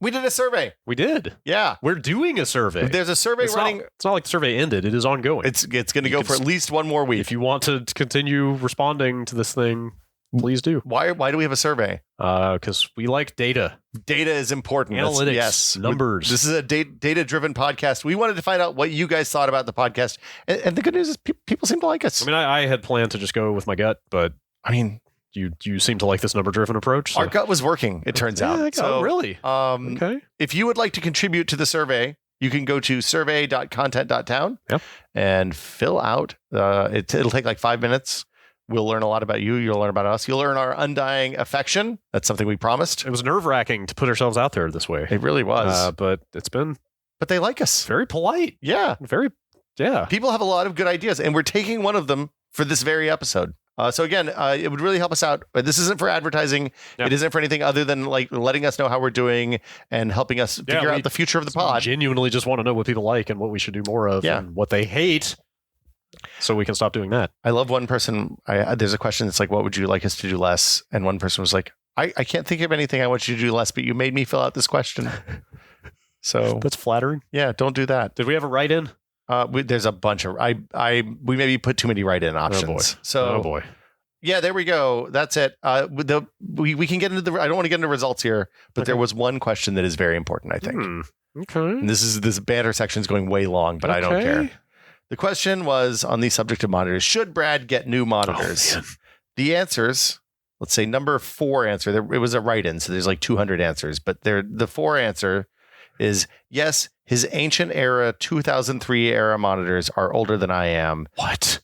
We did a survey. We did. Yeah. We're doing a survey. There's a survey running. It's not like the survey ended. It is ongoing. It's going to go for at least one more week. If you want to continue responding to this thing, please do. Why do we have a survey? Because we like data. Data is important. Analytics. Yes. Numbers. This is a data-driven podcast. We wanted to find out what you guys thought about the podcast. And the good news is people seem to like us. I mean, I had planned to just go with my gut, but I mean, you seem to like this number-driven approach. So. Our gut was working, it turns out. So, really? Okay. If you would like to contribute to the survey, you can go to survey.content.town and fill out. It'll take like 5 minutes. We'll learn a lot about you. You'll learn about us. You'll learn our undying affection. That's something we promised. It was nerve-wracking to put ourselves out there this way. It really was. But it's been... But they like us. Very polite. Yeah. Yeah. People have a lot of good ideas, and we're taking one of them for this very episode. So again, it would really help us out. This isn't for advertising. Yep. It isn't for anything other than like letting us know how we're doing and helping us figure out the future of the pod. Genuinely just want to know what people like and what we should do more of and what they hate. So we can stop doing that. I love one person. There's a question that's like, what would you like us to do less? And one person was like, I can't think of anything I want you to do less, but you made me fill out this question. So that's flattering. Yeah, don't do that. Did we have a write-in? There's a bunch of we maybe put too many write-in options. Oh boy. Yeah, there we go. That's it. We can get into I don't want to get into results here, but there was one question that is very important, I think. Okay. And this banter section is going way long, but I don't care. The question was on the subject of monitors. Should Brad get new monitors? The answers, let's say number 4 answer, it was a write-in, so there's like 200 answers, but the 4 answer is yes, his ancient era 2003 era monitors are older than I am. What?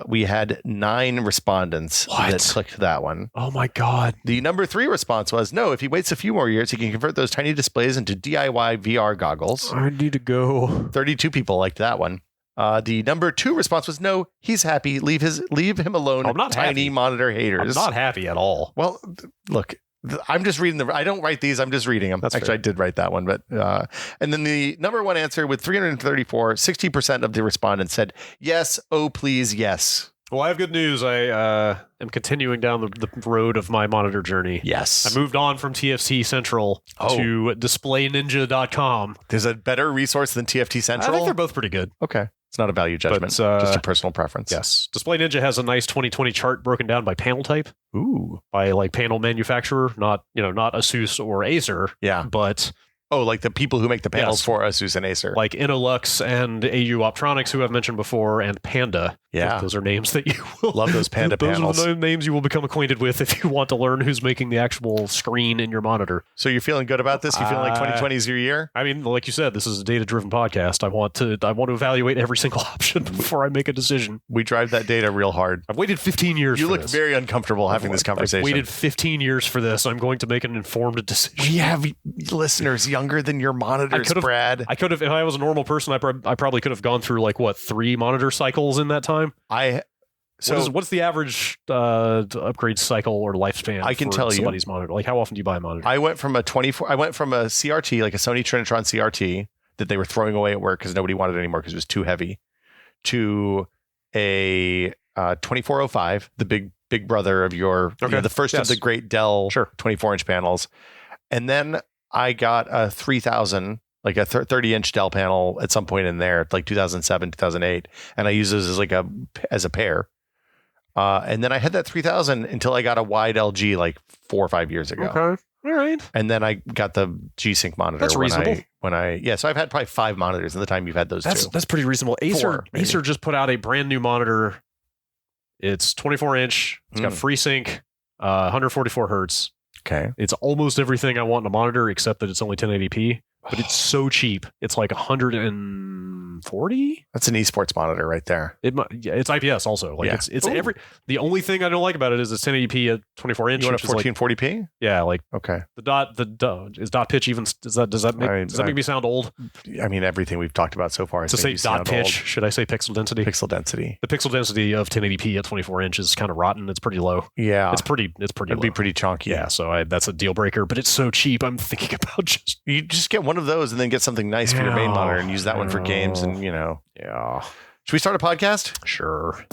We had 9 respondents that clicked that one. Oh my God. The number 3 response was no, if he waits a few more years, he can convert those tiny displays into DIY VR goggles. I need to go. 32 people liked that one. The number 2 response was no, he's happy. Leave him alone. I'm not tiny happy. Monitor haters. I'm not happy at all. Well, look, I'm just reading I don't write these. I'm just reading them. That's Actually, fair. I did write that one, but and then the number 1 answer with 334, 60% of the respondents said yes. Oh, please, yes. Well, I have good news. I am continuing down the road of my monitor journey. Yes. I moved on from TFT Central to DisplayNinja.com. There's a better resource than TFT Central? I think they're both pretty good. Okay. It's not a value judgment, just a personal preference. Yes. Display Ninja has a nice 2020 chart broken down by panel type. Ooh. By like panel manufacturer, not Asus or Acer. Yeah. But... Oh, like the people who make the panels for Asus and Acer. Like Innolux and AU Optronics, who I've mentioned before, and Panda. Yeah. Those are names that you will... Love those Panda panels. Those are the names you will become acquainted with if you want to learn who's making the actual screen in your monitor. So you're feeling good about this? You feeling like 2020 is your year? I mean, like you said, this is a data-driven podcast. I want to evaluate every single option before I make a decision. We drive that data real hard. I've waited 15 years You for look this. very uncomfortable having this conversation. I've waited 15 years for this. I'm going to make an informed decision. We have listeners younger than your monitors, Brad. I could have, if I was a normal person, I probably could have gone through 3 monitor cycles in that time. What's the average upgrade cycle or lifespan? I can for tell somebody's monitor. Like, how often do you buy a monitor? I went from a CRT, like a Sony Trinitron CRT that they were throwing away at work because nobody wanted it anymore because it was too heavy, to a 2405, the big brother of your, the first of the great Dell 24-inch panels, and then I got a 3000, like a 30-inch Dell panel at some point in there, like 2007, 2008. And I used those as a pair. And then I had that 3000 until I got a wide LG like 4 or 5 years ago. Okay. All right. And then I got the G-Sync monitor. That's reasonable. So I've had probably 5 monitors in the time you've had those two. That's pretty reasonable. Four, Acer just put out a brand new monitor. It's 24-inch. It's got FreeSync, 144 hertz. Okay. It's almost everything I want in a monitor except that it's only 1080p, but it's so cheap. It's like 140. That's an esports monitor right there. It's IPS also. Like it's the only thing I don't like about it is it's 1080p at 24 inch. You want a 1440p? Yeah, like okay. The dot pitch even does that make me sound old? I mean, everything we've talked about so far. To say dot pitch, old. should I say pixel density? Pixel density. The pixel density of 1080p at 24 inch is kind of rotten. It's pretty low. Yeah, it's pretty. It'd low. Be pretty chunky. Yeah, so that's a deal breaker. But it's so cheap. I'm thinking about you just get one of those and then get something nice for your main monitor and use that one for games and Yeah. Should we start a podcast? Sure.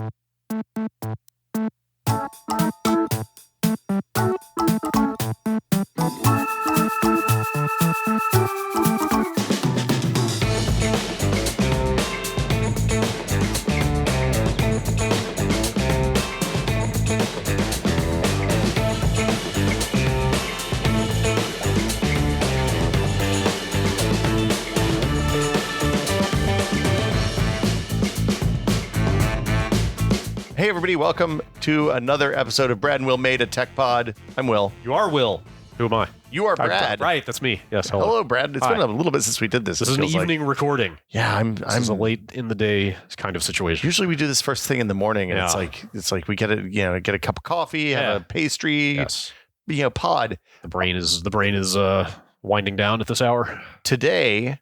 Hey, everybody. Welcome to another episode of Brad and Will Made a Tech Pod. I'm Will. You are Will. Who am I? You are Brad. Right, that's me. Yes, hello. Hello, Brad. It's been a little bit since we did this. This is an evening recording. Yeah, I'm a late in the day kind of situation. Usually we do this first thing in the morning, and it's like we get a cup of coffee, have a pastry, pod. The brain is winding down at this hour. Today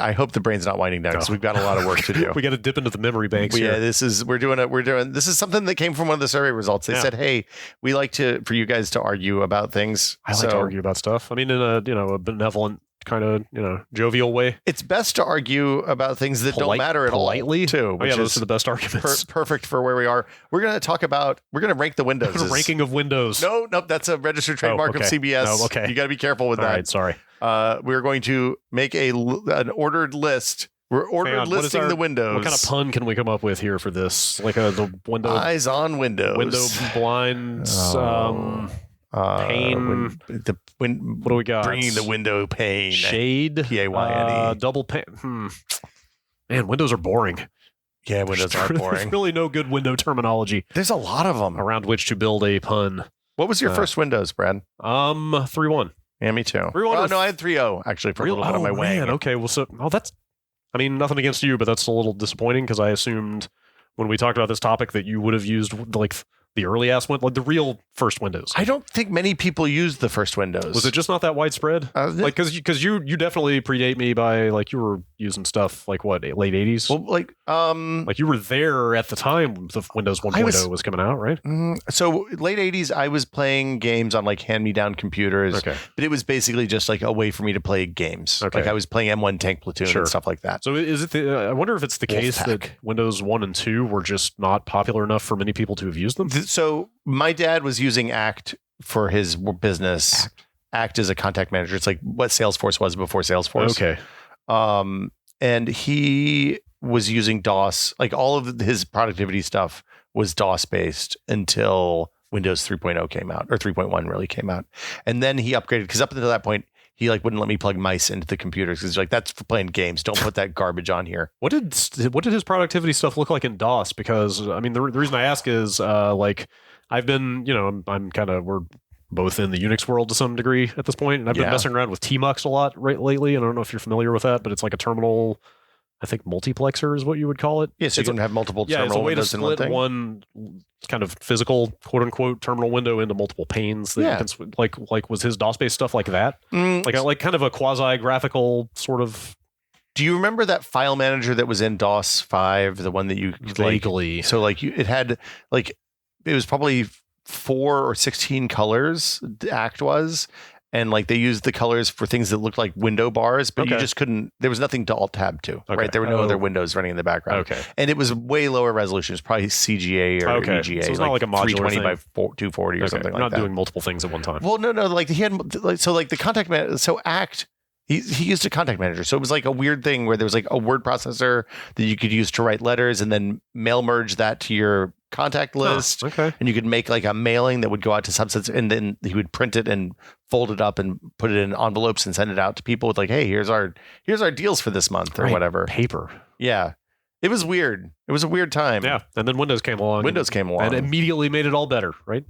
I hope the brain's not winding down because we've got a lot of work to do. We got to dip into the memory banks here. Yeah, this is something that came from one of the survey results. They said, "Hey, we like for you guys to argue about things." I like to argue about stuff. I mean, in a benevolent kind of jovial way. It's best to argue about things that don't matter at all. Politely too. Which those are the best arguments. Perfect for where we are. We're going to rank the Windows. Ranking of Windows. No, that's a registered trademark of CBS. Oh, okay. You got to be careful with that. All right, sorry. We're going to make an ordered list. We're listing the windows. What kind of pun can we come up with here for this? Like the window. Eyes on windows. Window blinds. Pane. What do we got? Bringing the window pane. Shade. P-A-Y-N-E. Double pane. Man, windows are boring. Yeah, windows are boring. There's really no good window terminology. There's a lot of them around which to build a pun. What was your first Windows, Brad? 3.1. Yeah, me too. 3.1. No, I had 3.0 actually for a little bit on my way. Okay, well, that's. I mean, nothing against you, but that's a little disappointing because I assumed when we talked about this topic that you would have used like the early ass one, like the real first Windows. I don't think many people used the first Windows. Was it just not that widespread? Like because you definitely predate me by like you were using stuff like what late 80s. Well, like you were there at the time the Windows 1.0 was coming out, right? So late 80s, I was playing games on like hand-me-down computers. Okay. But it was basically just like a way for me to play games. Okay. Like I was playing M1 Tank Platoon and stuff like that. So is it? I wonder if it's the case that Windows 1 and 2 were just not popular enough for many people to have used them. So my dad was using ACT for his business. ACT is a contact manager. It's like what Salesforce was before Salesforce. Okay. And he was using DOS. Like all of his productivity stuff was DOS based until Windows 3.0 came out, or 3.1 really came out. And then he upgraded because up until that point, he like wouldn't let me plug mice into the computers because he's like, that's for playing games. Don't put that garbage on here. What did his productivity stuff look like in DOS? Because I mean, the reason I ask is like I've been, we're both in the Unix world to some degree at this point, and I've been messing around with tmux a lot lately. And I don't know if you're familiar with that, but it's like a terminal. I think multiplexer is what you would call it. Yeah, so you can have multiple terminal windows in one thing. It's a way to split one kind of physical, quote unquote, terminal window into multiple panes. That you can, like was his DOS-based stuff like that? Like kind of a quasi-graphical sort of. Do you remember that file manager that was in DOS 5, the one that you vaguely? So like it had like it was probably 4 or 16 colors. The ACT was. And like they used the colors for things that looked like window bars, but you just couldn't. There was nothing to alt tab to, right? There were no other windows running in the background. Okay, and it was way lower resolution. It's probably CGA or EGA. So it's not like a modular 320 by 240 or something like that. Not doing multiple things at one time. Well, no. Like he had the contact manager. So ACT. He used a contact manager. So it was like a weird thing where there was like a word processor that you could use to write letters and then mail merge that to your contact list. Okay. And you could make like a mailing that would go out to subsets, and then he would print it and fold it up and put it in envelopes and send it out to people with like, hey, here's our deals for this month or whatever. Paper. Yeah. It was weird. It was a weird time. Yeah. And then Windows came along. And immediately made it all better, right?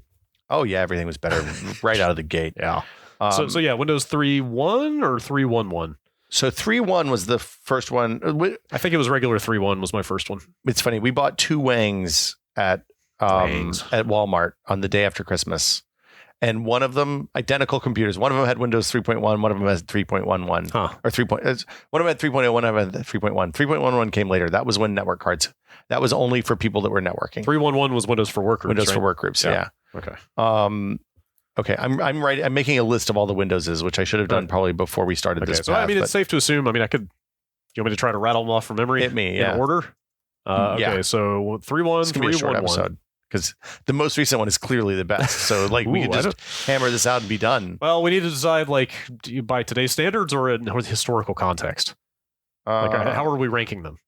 Oh yeah, everything was better right out of the gate. Yeah. So yeah, Windows 3.1 or 3.11? So 3.1 was the first one. I think it was regular 3.1 was my first one. It's funny. We bought 2 Wangs at Walmart on the day after Christmas. And one of them, identical computers. One of them had Windows 3.1. One of them has 3.11. Or 3. One of them had 3.0. One of them had 3.1. 3.11 came later. That was when network cards. That was only for people that were networking. 3.11 was Windows for workgroups. Windows for workgroups. Yeah. Okay. Okay, I'm right. I'm making a list of all the Windowses, which I should have done probably before we started this. So it's safe to assume. I mean, you want me to try to rattle them off from memory? Hit me, in order. Okay, so 3.1, 3.11. Because the most recent one is clearly the best. So like we could just hammer this out and be done. Well, we need to decide like by today's standards or in historical context. Like how are we ranking them?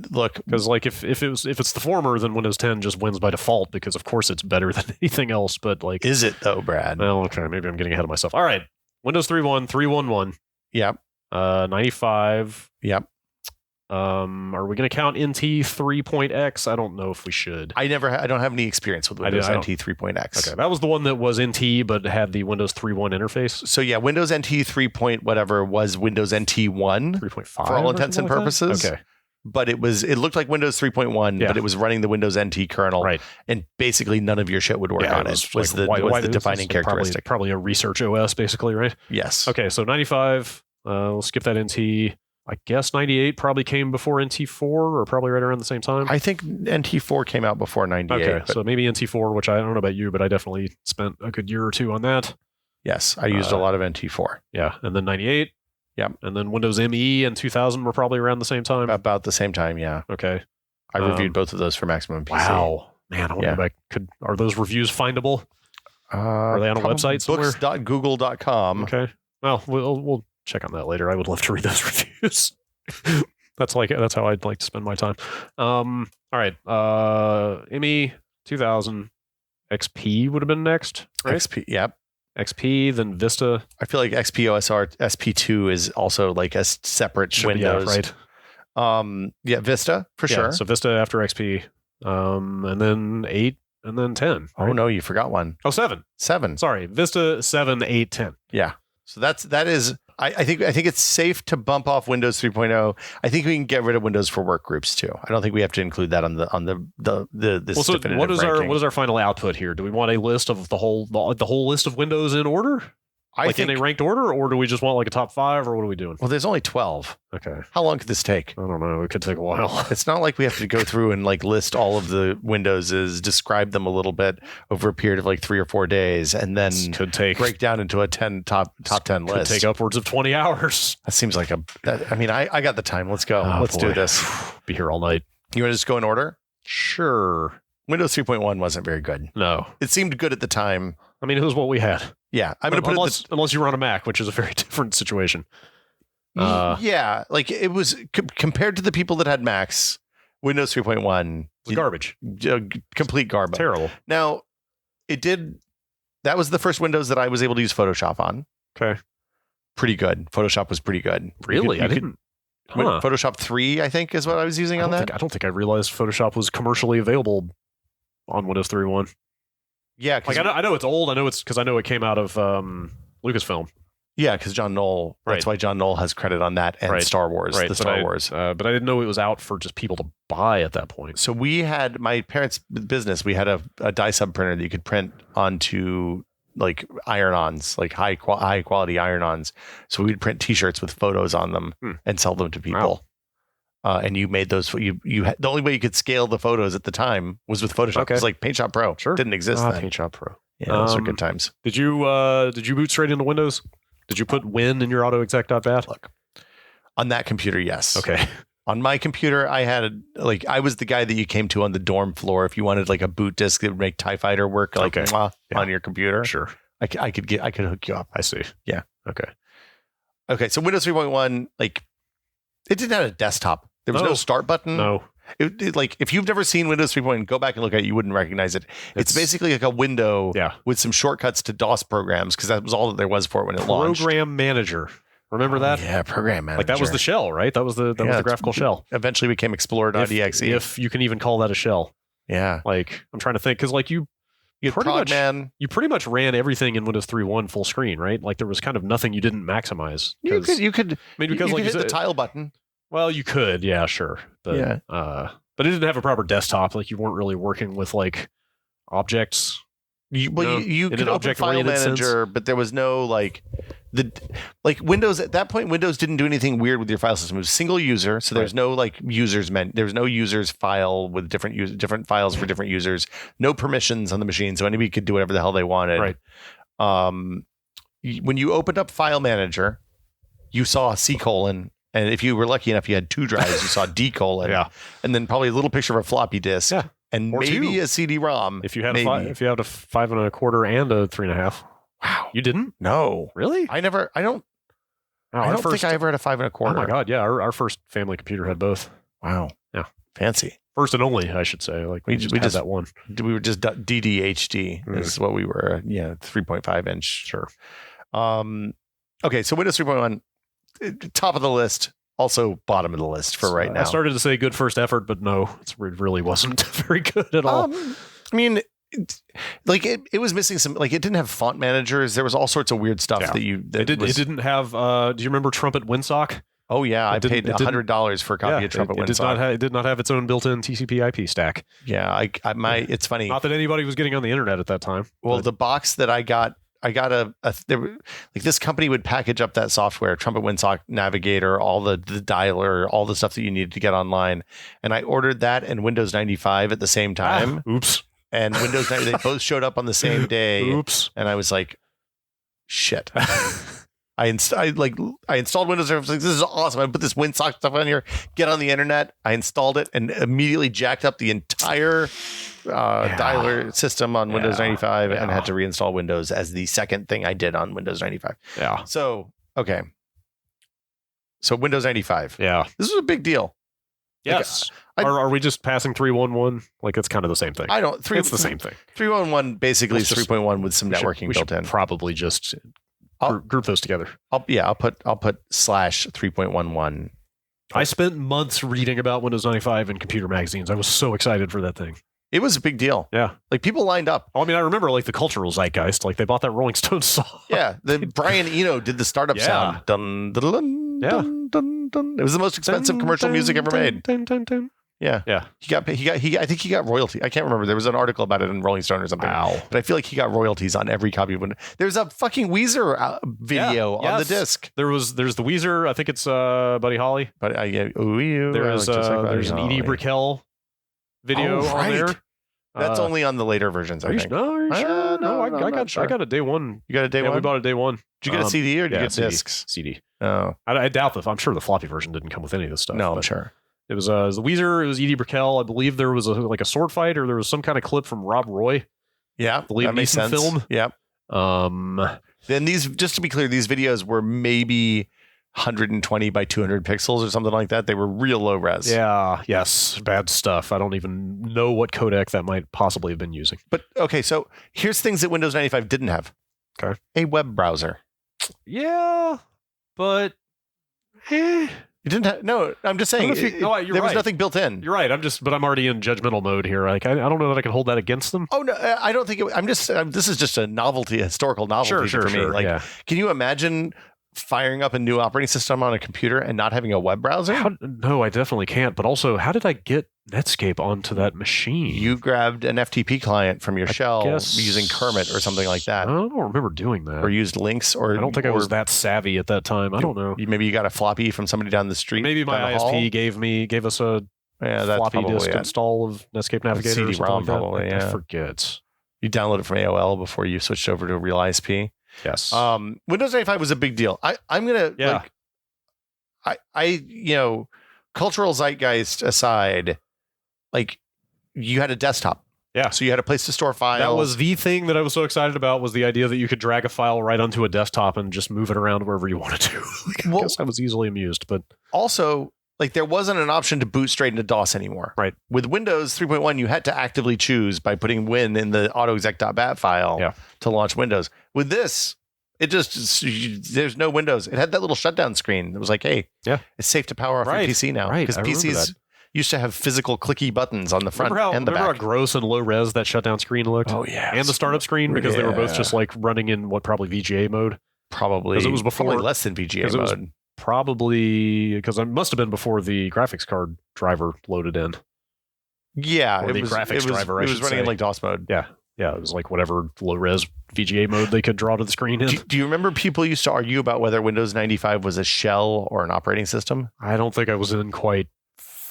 Look, because like if it's the former, then Windows 10 just wins by default because of course it's better than anything else. But like, is it though, Brad? Well, okay, maybe I'm getting ahead of myself. All right, Windows 3.1, 3.11. Yep. 95. Yep. Are we going to count NT 3.x? I don't know if we should. I don't have any experience with Windows NT 3.x. Okay, that was the one that was NT but had the Windows 3.1 interface. So yeah, Windows NT 3. Whatever was Windows NT 1 3.5 for all intents and purposes. Okay. But it looked like Windows 3.1, but it was running the Windows NT kernel, right? And basically none of your shit would work on it. Was the defining characteristic. Probably a research OS, basically, right? Yes. Okay, so 95. We'll skip that NT. I guess 98 probably came before NT4, or probably right around the same time. I think NT4 came out before 98. Okay, so maybe NT4, which I don't know about you, but I definitely spent a good year or two on that. Yes, I used a lot of NT4. Yeah, and then 98. Yep. And then Windows ME and 2000 were probably around the same time. About the same time, yeah. Okay. I reviewed both of those for Maximum PC. Wow. Man, I wonder if I could. Are those reviews findable? Are they on a website somewhere? Books.google.com. Okay. Well, we'll check on that later. I would love to read those reviews. That's how I'd like to spend my time. All right. ME 2000 XP would have been next, right? XP, yep. XP, then Vista. I feel like XP OSR SP2 is also like a separate Windows. Yeah, right. Vista for sure. So Vista after XP, and then 8, and then 10. Right? Oh no, you forgot one. Oh, 7. 7. Sorry, Vista 7, 8, 10. Yeah. So that is. I think it's safe to bump off Windows 3.0. I think we can get rid of Windows for Work groups too. I don't think we have to include that on this. So what is our final output here? Do we want a list of the whole list of Windows in order? In a ranked order, or do we just want like a top 5, or what are we doing? Well, there's only 12. Okay. How long could this take? I don't know. It could take a while. It's not like we have to go through and like list all of the Windowses, describe them a little bit over a period of like 3 or 4 days, and then break down into a top 10 list. Could take upwards of 20 hours. That seems like I got the time. Let's go. Let's do this. Be here all night. You want to just go in order? Sure. Windows 3.1 wasn't very good. No. It seemed good at the time. I mean, it was what we had. Yeah, I'm going to put unless you were on a Mac, which is a very different situation. Yeah, like it was compared to the people that had Macs, Windows 3.1 was garbage, complete garbage, terrible. Now, that was the first Windows that I was able to use Photoshop on. Okay, pretty good. Photoshop was pretty good. Really, I didn't. Photoshop 3, I think, is what I was using on that. I don't think I realized Photoshop was commercially available on Windows 3.1. Yeah, like I know it's old. I know it's because I know it came out of Lucasfilm. Yeah, because John Knoll. That's why John Knoll has credit on that and Star Wars, the Star Wars. But I didn't know it was out for just people to buy at that point. So we had my parents' business. We had a dye sub printer that you could print onto like iron-ons, like high quality iron-ons. So we'd print T-shirts with photos on them and sell them to people. Wow. And you made those. You had, the only way you could scale the photos at the time was with Photoshop. Okay. It was like PaintShop Pro. Sure, didn't exist then. PaintShop Pro. Yeah, those are good times. Did you boot straight into Windows? Did you put Win in your AutoExec.bat? Look, on that computer, yes. Okay. On my computer, I was the guy that you came to on the dorm floor if you wanted like a boot disk that would make TIE Fighter work on your computer. Sure. I could hook you up. I see. Yeah. Okay. So Windows 3.1, like, it didn't have a desktop. There was no start button. No. It, like, if you've never seen Windows 3.1, go back and look at it. You wouldn't recognize it. It's basically like a window with some shortcuts to DOS programs because that was all that there was for it when it launched. Program Manager. Remember that? Yeah, Program Manager. Like that was the shell, right? That was the graphical shell. Eventually became Explorer.exe. If you can even call that a shell. Yeah. Like, I'm trying to think because like you pretty much ran everything in Windows 3.1 full screen, right? Like there was kind of nothing you didn't maximize. You could. I mean, because you like could hit the tile button. Well, you could, yeah, sure, but but it didn't have a proper desktop. Like you weren't really working with like objects. You could open File Manager, but there was no Windows at that point. Windows didn't do anything weird with your file system. It was single user, so there's no like users There was no users file with different files for different users. No permissions on the machine, so anybody could do whatever the hell they wanted. Right. When you opened up File Manager, you saw a C:, and if you were lucky enough, you had 2 drives. You saw D:, and then probably a little picture of a floppy disk. Yeah. And or maybe 2. A CD-ROM. If you had a 5 and a 1/4 and a 3.5. Wow. You didn't? No. Really? I don't think I ever had a 5 1/4. Oh my God. Yeah. Our first family computer had both. Wow. Yeah. Fancy. First and only, I should say. Like we just had that one. We were just DDHD is what we were. Yeah. 3.5 inch. Sure. Okay. So Windows 3.1, top of the list. also bottom of the list for right now. I started to say good first effort, but no, it really wasn't very good at all. I mean, it was missing some. Like, it didn't have font managers. There was all sorts of weird stuff It didn't have. Do you remember Trumpet Windsock? Oh yeah, I paid $100 for a copy of Trumpet Windsock. It did not have its own built-in TCP/IP stack. Yeah, it's funny. Not that anybody was getting on the internet at that time. Well, the box that I got this company would package up that software, Trumpet Windsock Navigator, all the dialer, all the stuff that you needed to get online, and I ordered that and Windows 95 at the same time. Oops. And Windows 90, they both showed up on the same day. Oops. And I was like, shit. I installed Windows. I was like, this is awesome. I put this Windsock stuff on here. Get on the internet. I installed it and immediately jacked up the entire dialer system on Windows 95 and had to reinstall Windows as the second thing I did on Windows 95. Yeah. So, okay. So Windows 95. Yeah. This is a big deal. Yes. Are we just passing 3.11? Like, it's kind of the same thing. It's the same thing. 3.11 basically is 3.1 with some networking built in. Probably just group those together. I'll put /3.11. I spent months reading about Windows 95 in computer magazines. I was so excited for that thing. It was a big deal. Yeah. Like, people lined up. I mean, I remember like the cultural zeitgeist. Like, they bought that Rolling Stones song. Yeah. Brian Eno did the startup sound. Dun, dun, dun, dun, dun, dun. It was the most expensive commercial music ever made. Yeah. I think he got royalty. I can't remember. There was an article about it in Rolling Stone or something. Wow. But I feel like he got royalties on every copy of Windows. There's a fucking Weezer video on the disc. There's the Weezer. I think it's Buddy Holly. But there's an Edie Brickell video on there. That's only on the later versions, I think. Are you sure? No, I got a day one. You got a day one? We bought a day one. Did you get a CD or did you get discs? CD. Oh. I doubt I'm sure the floppy version didn't come with any of this stuff. No, I'm sure. It was the Weezer. It was Edie Brickell. I believe there was a sword fight, or there was some kind of clip from Rob Roy. Yeah, the Liam Neeson film. Yep. Then just to be clear, these videos were maybe 120 by 200 pixels or something like that. They were real low res. Yeah. Yes. Bad stuff. I don't even know what codec that might possibly have been using. But okay, so here's things that Windows 95 didn't have. Okay. A web browser. Yeah, but. You didn't have, no, I'm just saying there was nothing built in. You're right. But I'm already in judgmental mode here. Like, I don't know that I can hold that against them. Oh no, I don't think this is just a historical novelty for me. Like, can you imagine firing up a new operating system on a computer and not having a web browser? No, I definitely can't. But also, how did I get Netscape onto that machine? You grabbed an FTP client from your shell using Kermit or something like that. I don't remember doing that. Or used links. Or I don't think I was that savvy at that time. I don't know. Maybe you got a floppy from somebody down the street. Maybe my ISP gave us a floppy disk install of Netscape Navigator. CD-ROM probably. I forget. You downloaded it from AOL before you switched over to a real ISP. Yes. Windows 95 was a big deal. I'm gonna cultural zeitgeist aside, like, you had a desktop. Yeah. So you had a place to store files. That was the thing that I was so excited about, was the idea that you could drag a file right onto a desktop and just move it around wherever you wanted to. I guess I was easily amused, but also, like, there wasn't an option to boot straight into DOS anymore. Right. With Windows 3.1, you had to actively choose by putting win in the autoexec.bat file to launch Windows. With this, there's no Windows. It had that little shutdown screen. It was like, hey, it's safe to power off your PC now. Right. Because PCs used to have physical clicky buttons on the front and the back. Remember how gross and low res that shutdown screen looked? Oh, yeah. And the startup screen, because they were both just like running in probably VGA mode? Probably. Because it was before. Probably less than VGA mode. Because it must have been before the graphics card driver loaded in. Yeah. Or the graphics driver, It was running in like DOS mode. Yeah. Yeah, it was like whatever low-res VGA mode they could draw to the screen in. Do you remember people used to argue about whether Windows 95 was a shell or an operating system? I don't think I was in quite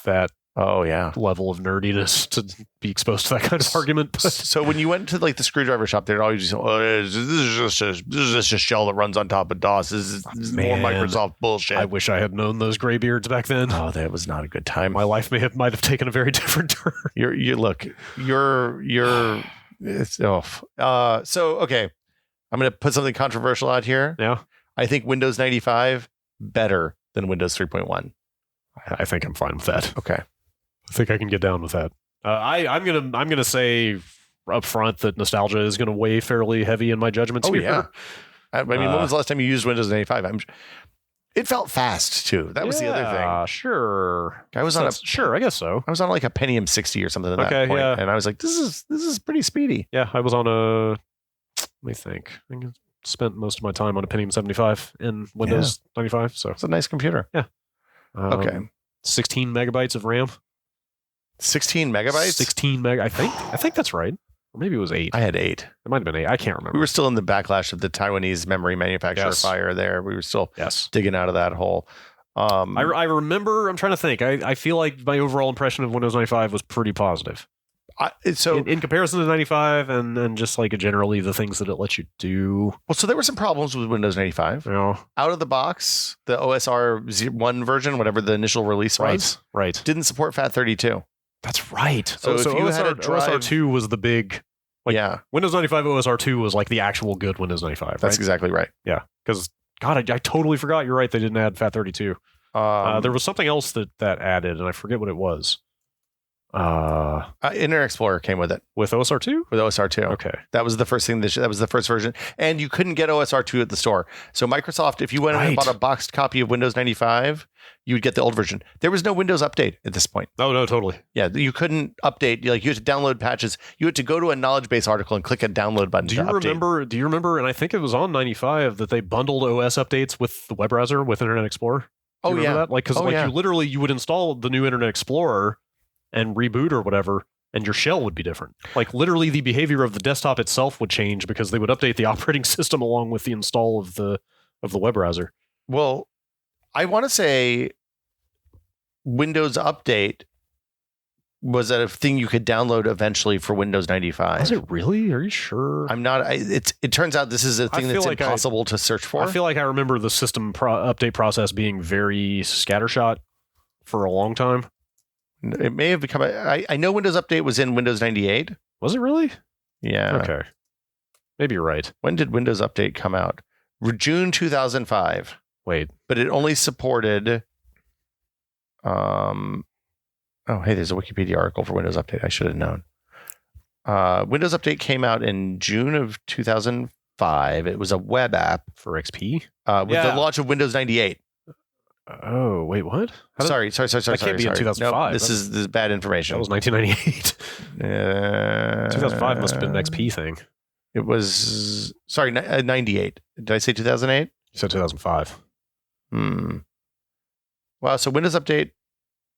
that level of nerdiness to be exposed to that kind of argument. So when you went to like the screwdriver shop, they'd always say, this is just a shell that runs on top of DOS. This is more Microsoft bullshit. I wish I had known those graybeards back then. Oh, that was not a good time. My life might have taken a very different turn. So okay, I'm going to put something controversial out here. Yeah. I think Windows 95 better than Windows 3.1. I think I'm fine with that. Okay. I think I can get down with that. I'm gonna say up front that nostalgia is gonna weigh fairly heavy in my judgments here. Yeah. I mean, when was the last time you used Windows 95? It felt fast too. That was the other thing. Sure. I was on sure, I guess so. I was on like a Pentium 60 or something at that point, and I was like, "This is pretty speedy." Yeah, I was on a. Let me think. I think I spent most of my time on a Pentium 75 in Windows 95. So it's a nice computer. Yeah. Okay. 16 megabytes of RAM. 16 megabytes. 16 meg. I think that's right. Or maybe it was 8. I had 8. It might have been 8. I can't remember. We were still in the backlash of the Taiwanese memory manufacturer fire there. We were still digging out of that hole. I remember, I'm trying to think. I feel like my overall impression of Windows 95 was pretty positive. So in comparison to 95 and just like generally the things that it lets you do. Well, so there were some problems with Windows 95. Yeah. Out of the box, the OSR 1 version, whatever the initial release was, didn't support FAT32. That's right. So if you had a drive, OSR2 was the big... Windows 95 OSR2 was like the actual good Windows 95, right? That's exactly right. Yeah. Because, God, I totally forgot. You're right. They didn't add FAT32. There was something else that added, and I forget what it was. Internet Explorer came with it. With OSR2? With OSR2. Okay. That was the first thing. That was the first version. And you couldn't get OSR2 at the store. So Microsoft, if you went and bought a boxed copy of Windows 95, you would get the old version. There was no Windows Update at this point. Oh, no, totally. Yeah, you couldn't update. Like, you had to download patches. You had to go to a knowledge base article and click a download button Do you remember, and I think it was on 95, that they bundled OS updates with the web browser with Internet Explorer? Do you remember that? Like, because you would install the new Internet Explorer and reboot or whatever, and your shell would be different. Like, literally the behavior of the desktop itself would change because they would update the operating system along with the install of the web browser. Well, I want to say Windows Update was a thing you could download eventually for Windows 95. Was it really? Are you sure? I'm not. It turns out this is a thing that's impossible to search for. I feel like I remember the system update process being very scattershot for a long time. It may have become I know Windows Update was in Windows 98. Was it really? Yeah. Okay. Maybe you're right. When did Windows Update come out? June 2005. Wait. But it only supported hey, there's a Wikipedia article for Windows Update. I should have known. Windows Update came out in June of 2005. It was a web app for XP with the launch of Windows 98. Oh, wait, what? Sorry. That can't be in 2005. Nope, this is bad information. That was 1998. 2005 must have been an XP thing. It was, 98. Did I say 2008? You said 2005. Wow, so Windows Update,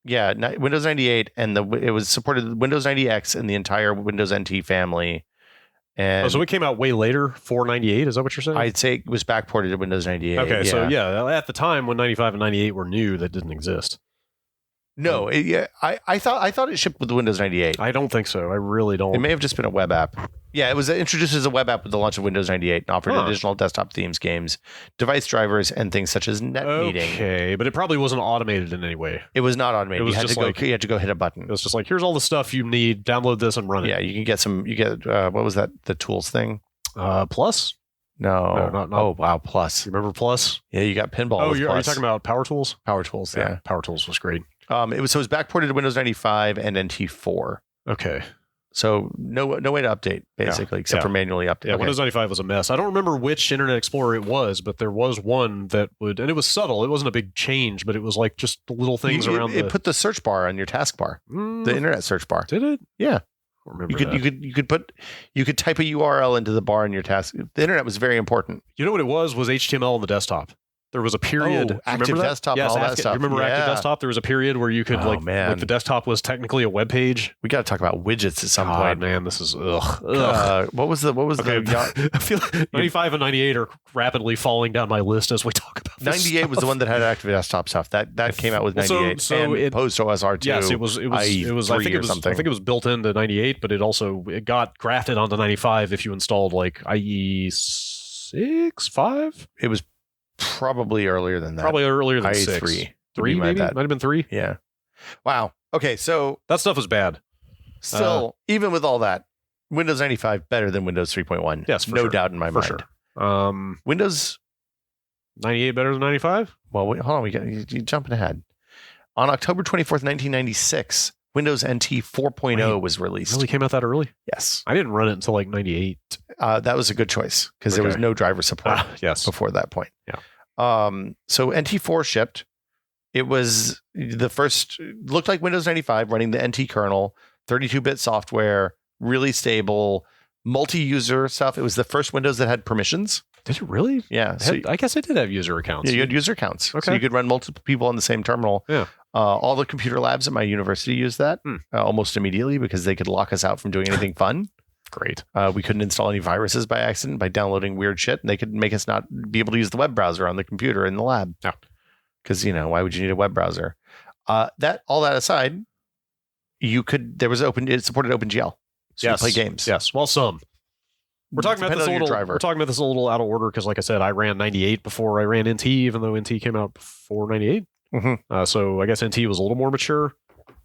Windows 98, and it was supported Windows 90X and the entire Windows NT family. And so it came out way later, 498. Is that what you're saying? I'd say it was backported to Windows 98. Okay, so at the time when 95 and 98 were new, that didn't exist. No, I thought it shipped with the Windows 98. I don't think so. I really don't. It may have just been a web app. Yeah, it was introduced as a web app with the launch of Windows 98 and offered additional desktop themes, games, device drivers, and things such as NetMeeting. Okay, but it probably wasn't automated in any way. It was not automated. You had to go hit a button. It was just like, here's all the stuff you need. Download this and run it. Yeah, you can get what was that? The tools thing? Plus? No, not. Oh, wow, Plus. You remember Plus? Yeah, you got Pinball. Oh, are you talking about Power Tools? Power Tools, yeah. Power Tools was great. It was backported to Windows 95 and NT4. Okay. So no way to update, basically, except for manually update. Yeah, Windows 95 was a mess. I don't remember which Internet Explorer it was, but there was one that would, and it was subtle. It wasn't a big change, but it was like just little things around. It put the search bar on your taskbar, the Internet search bar. Did it? Yeah. I don't remember you could type a URL into the bar in your task. The Internet was very important. You know what it was HTML on the desktop. There was a period. Active Desktop and all that stuff. You remember Active Desktop? There was a period where you could like the desktop was technically a web page. We got to talk about widgets at some point. Man, this is ugh. What was the I feel like 95 and 98 are rapidly falling down my list as we talk about this 98 was the one that had Active Desktop stuff. That came out with 98. So and post OSR2. Yes, it was I think it was built into 98, but it got grafted onto 95 if you installed like IE 6, 5. It was probably earlier than that. Probably earlier than IE 6. 3. 3 maybe? Might have been 3. Yeah. Wow. Okay, so that stuff was bad. Still, even with all that, Windows 95 better than Windows 3.1. Yes, no doubt in my mind. Sure. Windows 98 better than 95? Well, wait, hold on. You're jumping ahead. On October 24th, 1996, Windows NT 4.0 was released. It really came out that early? Yes. I didn't run it until like 98. That was a good choice because there was no driver support yes. before that point. Yeah. So NT4 shipped. It was the first, looked like Windows 95 running the NT kernel, 32-bit software, really stable, multi-user stuff. It was the first Windows that had permissions. Did it really? Yeah. I guess it did have user accounts. Yeah, you had user accounts. Okay. So you could run multiple people on the same terminal. Yeah. All the computer labs at my university used that almost immediately because they could lock us out from doing anything fun. Great. We couldn't install any viruses by accident by downloading weird shit, and they could make us not be able to use the web browser on the computer in the lab. Yeah. Because, why would you need a web browser? All that aside, it supported OpenGL. So you play games. Yes. Well, some. We're talking about this a little out of order because, like I said, I ran 98 before I ran NT, even though NT came out before 98. Mm-hmm. So I guess NT was a little more mature.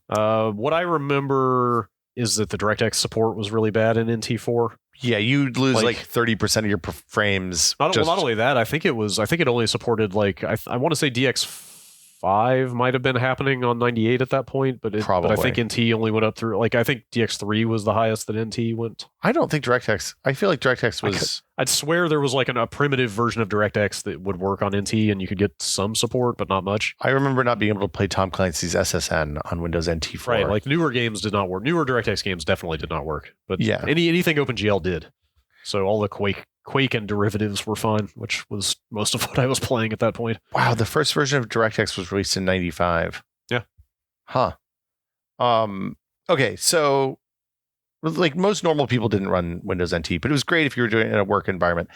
What I remember is that the DirectX support was really bad in NT4. Yeah, you'd lose like 30% of your frames. Not only that, I think it only supported I want to say DX5 might have been happening on 98 at that point, but I think NT only went up through I think DX3 was the highest that NT went. I don't think DirectX. I feel like DirectX was. I'd swear there was a primitive version of DirectX that would work on NT, and you could get some support, but not much. I remember not being able to play Tom Clancy's SSN on Windows NT4. Right, newer games did not work. Newer DirectX games definitely did not work, but yeah, anything OpenGL did. So all the Quake and derivatives were fine, which was most of what I was playing at that point. Wow, the first version of DirectX was released in 95. Yeah. Huh. Okay, so most normal people didn't run Windows NT, but it was great if you were doing it in a work environment.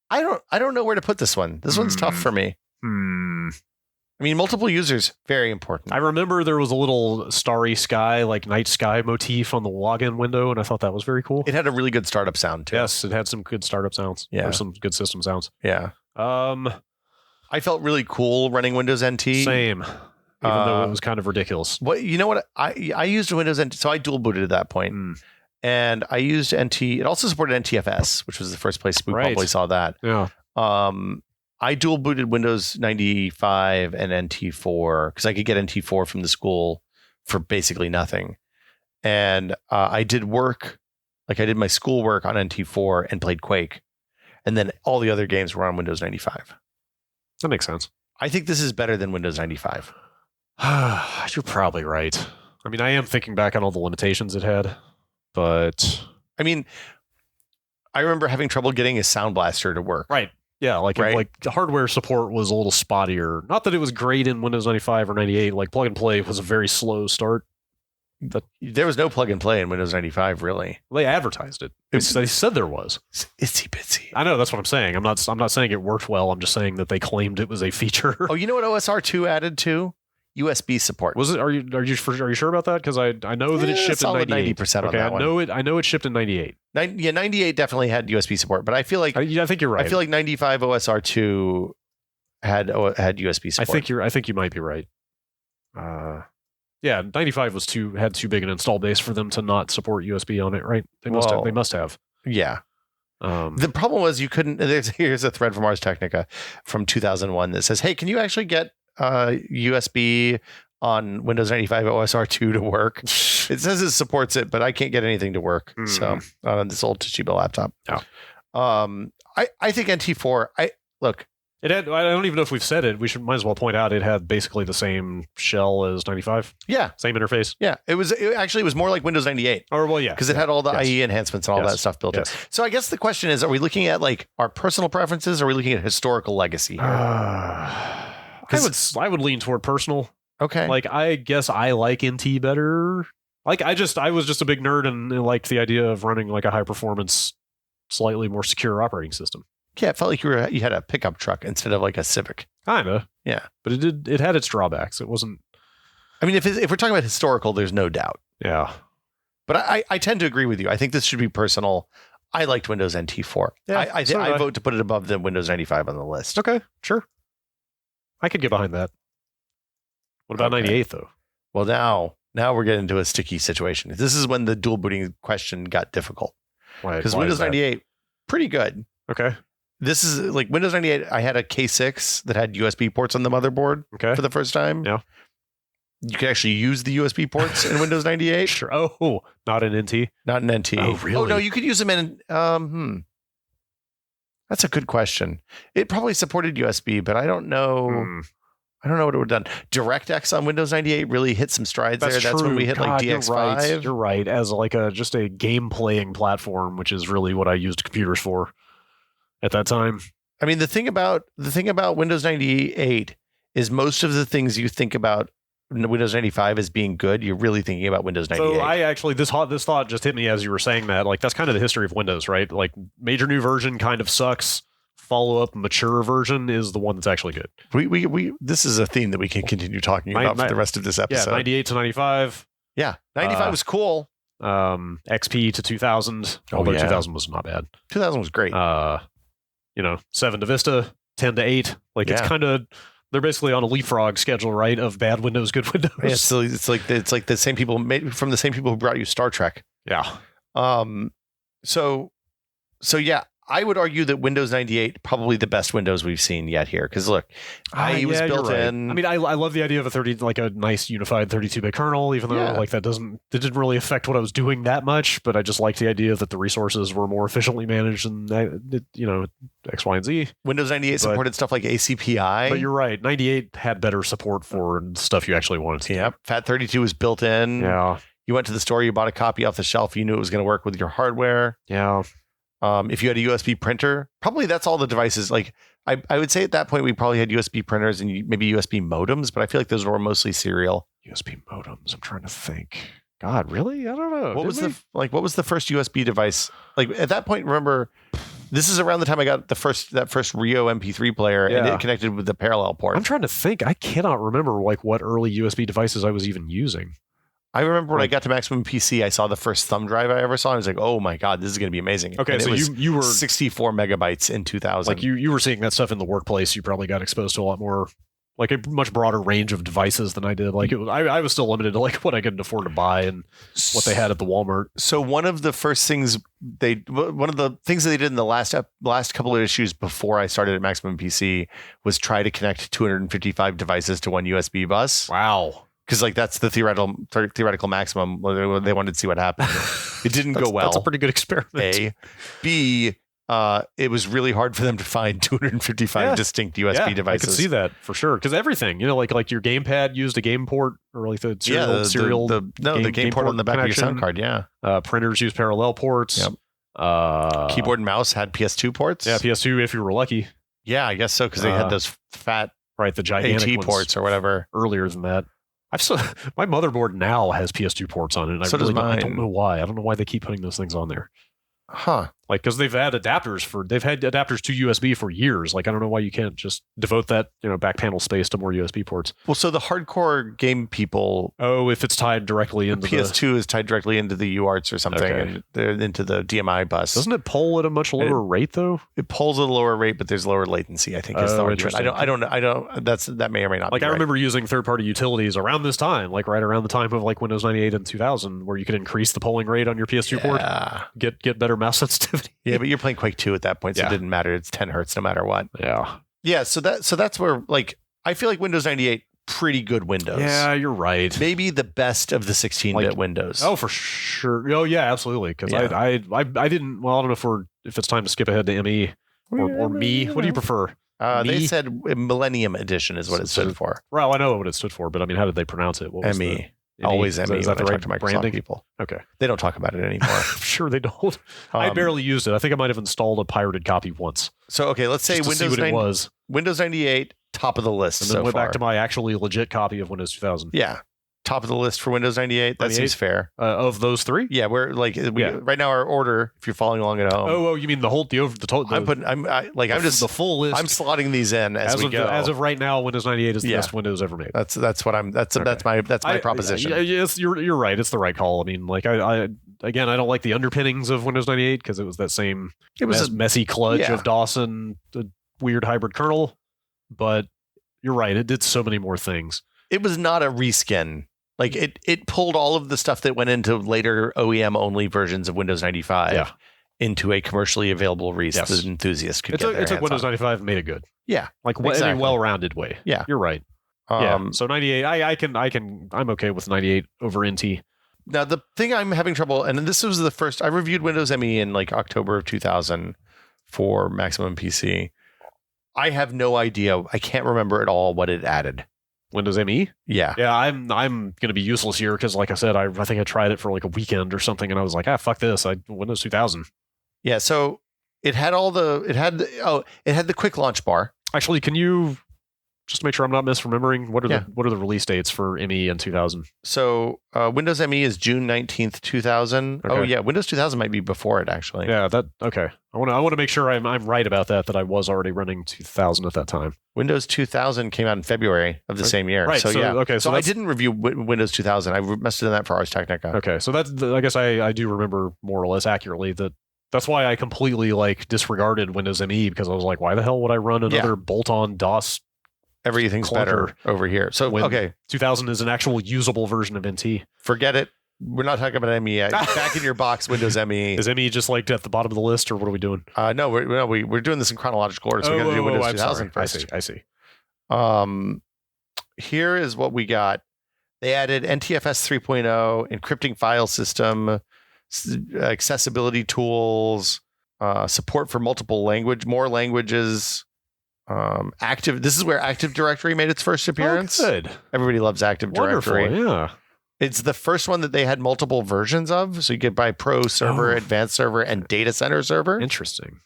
I don't know where to put this one. This one's tough for me. I mean, multiple users, very important. I remember there was a little starry sky, night sky motif on the login window, and I thought that was very cool. It had a really good startup sound, too. Yes, it had some good startup sounds. Yeah. Or some good system sounds. Yeah. I felt really cool running Windows NT. Same. Even though it was kind of ridiculous. You know what? I used Windows NT, so I dual booted at that point. And I used NT. It also supported NTFS, which was the first place we probably saw that. Yeah. I dual booted Windows 95 and NT4 because I could get NT4 from the school for basically nothing. And I did work, I did my schoolwork on NT4 and played Quake. And then all the other games were on Windows 95. That makes sense. I think this is better than Windows 95. You're probably right. I mean, I am thinking back on all the limitations it had, but... I mean, I remember having trouble getting a Sound Blaster to work. Right. Yeah, the hardware support was a little spottier. Not that it was great in Windows 95 or 98. Plug and play was a very slow start. There was no plug and play in Windows 95, really. They advertised it. They said there was. Itsy bitsy. I know, that's what I'm saying. I'm not saying it worked well. I'm just saying that they claimed it was a feature. Oh, you know what OSR2 added to? USB support. Was it? Are you sure about that? Because I know that it shipped in 98. 90% on that one. I know it shipped in 98. 98 definitely had USB support, but I feel like I think you're right. I feel like 95 OSR2 had USB support. I think you might be right. Yeah, 95 had too big an install base for them to not support USB on it, right? They must have. Yeah. The problem was you couldn't. Here's a thread from Ars Technica from 2001 that says, "Hey, can you actually get USB on Windows 95 OSR2 to work?" It says it supports it, but I can't get anything to work. So on this old Toshiba laptop. Oh. I think NT4. Look. It had. I don't even know if we've said it. Might as well point out it had basically the same shell as 95. Yeah, same interface. Yeah, it was more like Windows 98. Or well, yeah, because it had all the IE enhancements and all that stuff built in. So I guess the question is: are we looking at our personal preferences, or are we looking at historical legacy here? I would lean toward personal. Okay, I guess I like NT better. I was just a big nerd and liked the idea of running a high performance, slightly more secure operating system. Yeah, it felt like you had a pickup truck instead of a Civic. Kinda. Yeah. But it had its drawbacks. It wasn't... I mean, if we're talking about historical, there's no doubt. Yeah. But I tend to agree with you. I think this should be personal. I liked Windows NT4. Yeah, I vote to put it above the Windows 95 on the list. Okay, sure. I could get behind that. What about 98, though? Well, now we're getting into a sticky situation. This is when the dual booting question got difficult. Because Windows 98, pretty good. Okay. This is Windows 98. I had a K6 that had USB ports on the motherboard for the first time. Yeah. You can actually use the USB ports in Windows 98. Sure. Oh, not in NT? Not in NT. Oh, really? Oh, no, you could use them in... I That's a good question. It probably supported USB, but I don't know. I don't know what it would have done. DirectX on Windows 98 really hit some strides there. That's when we hit like DX5. You're right. As like just a game playing platform, which is really what I used computers for at that time. I mean, the thing about Windows 98 is most of the things you think about Windows 95 as being good, you're really thinking about Windows 98. So I actually this thought just hit me as you were saying that. Like that's kind of the history of Windows, right? Like major new version kind of sucks. Follow up mature version is the one that's actually good. We this is a theme that we can continue talking about for the rest of this episode. Yeah, 98 to 95. Yeah, 95 was cool. XP to 2000, although 2000 was not bad. 2000 was great. 7 to Vista, 10 to 8. Like it's kind of they're basically on a leapfrog schedule, right? Of bad Windows, good Windows. Yeah, so it's like the same people from the same people who brought you Star Trek. Yeah. So yeah. I would argue that Windows 98 probably the best Windows we've seen yet here. Because look, IE was built in. I mean, I love the idea of a nice unified 32-bit kernel, even though like that didn't really affect what I was doing that much. But I just liked the idea that the resources were more efficiently managed and X, Y, and Z. Windows 98 supported stuff like ACPI. But you're right, 98 had better support for stuff you actually wanted to. Yep, FAT32 was built in. Yeah, you went to the store, you bought a copy off the shelf, you knew it was going to work with your hardware. Yeah. If you had a USB printer, probably that's all the devices. Like I would say at that point, we probably had USB printers and maybe USB modems, but I feel like those were mostly serial. USB modems. I'm trying to think. God, really? I don't know. What was the first USB device? Like at that point, remember, this is around the time I got that first Rio MP3 player and it connected with the parallel port. I'm trying to think. I cannot remember like what early USB devices I was even using. I remember when I got to Maximum PC, I saw the first thumb drive I ever saw. And I was like, "Oh my god, this is going to be amazing!" Okay, and so you were 64 megabytes in 2000. Like you were seeing that stuff in the workplace. You probably got exposed to a lot more, like a much broader range of devices than I did. Like I was still limited to like what I could afford to buy and what they had at the Walmart. So one of the things that they did in the last couple of issues before I started at Maximum PC was try to connect 255 devices to one USB bus. Wow. Because like that's the theoretical maximum. They wanted to see what happened. It didn't go well. That's a pretty good experiment. A, B. It was really hard for them to find 255 distinct USB devices. I could see that for sure. Because everything, like your gamepad used a game port or like the serial. The game port on the back of your sound card. Yeah. Printers use parallel ports. Yep. Keyboard and mouse had PS2 ports. Yeah, PS2 if you were lucky. Yeah, I guess so because they had those fat the gigantic AT ports or whatever earlier than that. My motherboard now has PS2 ports on it. And I don't know why. I don't know why they keep putting those things on there. Huh. Like, because they've had adapters to USB for years. Like, I don't know why you can't just devote that, back panel space to more USB ports. Well, so the hardcore game people. Oh, if it's tied directly into PS2 is tied directly into the UARTs or something, and they're into the DMI bus. Doesn't it poll at a much lower rate though? It polls at a lower rate, but there's lower latency. I think is the argument. I don't. That may or may not. Like, I remember using third-party utilities around this time, like right around the time of like Windows 98 and 2000, where you could increase the polling rate on your PS2 port, get better mouse sensitivity. Yeah, but you're playing Quake 2 at that point, so it didn't matter. It's 10 hertz no matter what. Yeah. Yeah, so that's where, like, I feel like Windows 98, pretty good Windows. Yeah, you're right. Maybe the best of the 16-bit Windows. Oh, for sure. Oh, yeah, absolutely. Because I didn't, well, I don't know if it's time to skip ahead to ME or me. What do you prefer? They said Millennium Edition is what it stood for. Well, I know what it stood for, but I mean, how did they pronounce it? What was ME. Always ME. Is that the right Microsoft branding? People. Okay. They don't talk about it anymore. I'm sure they don't. I barely used it. I think I might have installed a pirated copy once. So, okay, let's say Windows 98, top of the list. And then went back to my actually legit copy of Windows 2000. Yeah. Top of the list for Windows 98. That seems fair. Of those three? Yeah, we're like right now our order. If you're following along at home. Oh, you mean the total? I'm just the full list. I'm slotting these in as we go. As of right now, Windows 98 is the best Windows ever made. That's my proposition. Yes, you're right. It's the right call. I mean, like I don't like the underpinnings of Windows 98 because it was that same. It was a messy kludge of DOS and the weird hybrid kernel. But you're right. It did so many more things. It was not a reskin. Like it pulled all of the stuff that went into later OEM only versions of Windows 95 into a commercially available release that enthusiasts could get their hands on. It took Windows 95 and made it good. Yeah, like in a well-rounded way. Yeah, you're right. So 98, I'm okay with 98 over NT. Now the thing I'm having trouble, and this was the first I reviewed Windows ME in like October of 2000 for Maximum PC. I have no idea. I can't remember at all what it added. Windows ME? Yeah. Yeah, I'm going to be useless here because, like I said, I think I tried it for like a weekend or something, and I was like, fuck this. Windows 2000. Yeah, so it had it had the quick launch bar. Actually, can you just to make sure I'm not misremembering, what are the release dates for ME in 2000? So Windows ME is June 19th, 2000. Okay. Oh yeah, Windows 2000 might be before it actually. Yeah, okay. I want to make sure I'm right about that I was already running 2000 at that time. Windows 2000 came out in February of the same year. Right. So yeah. Okay. So I didn't review Windows 2000. I must have done that for Ars Technica. Okay. So I guess I do remember more or less accurately that's why I completely like disregarded Windows ME, because I was like, why the hell would I run another bolt-on DOS? Everything's better over here. So okay, 2000 is an actual usable version of NT. Forget it. We're not talking about ME. Back in your box, Windows ME. Is ME just like at the bottom of the list, or what are we doing? No, we're doing this in chronological order. So we're going to do Windows 2000 first. I see. Here is what we got. They added NTFS 3.0, encrypting file system, accessibility tools, support for more languages. This is where Active Directory made its first appearance. Oh, good. Everybody loves Active Directory. Wonderful, yeah. It's the first one that they had multiple versions of. So you could buy Pro Server, Advanced Server, and Data Center Server. Interesting.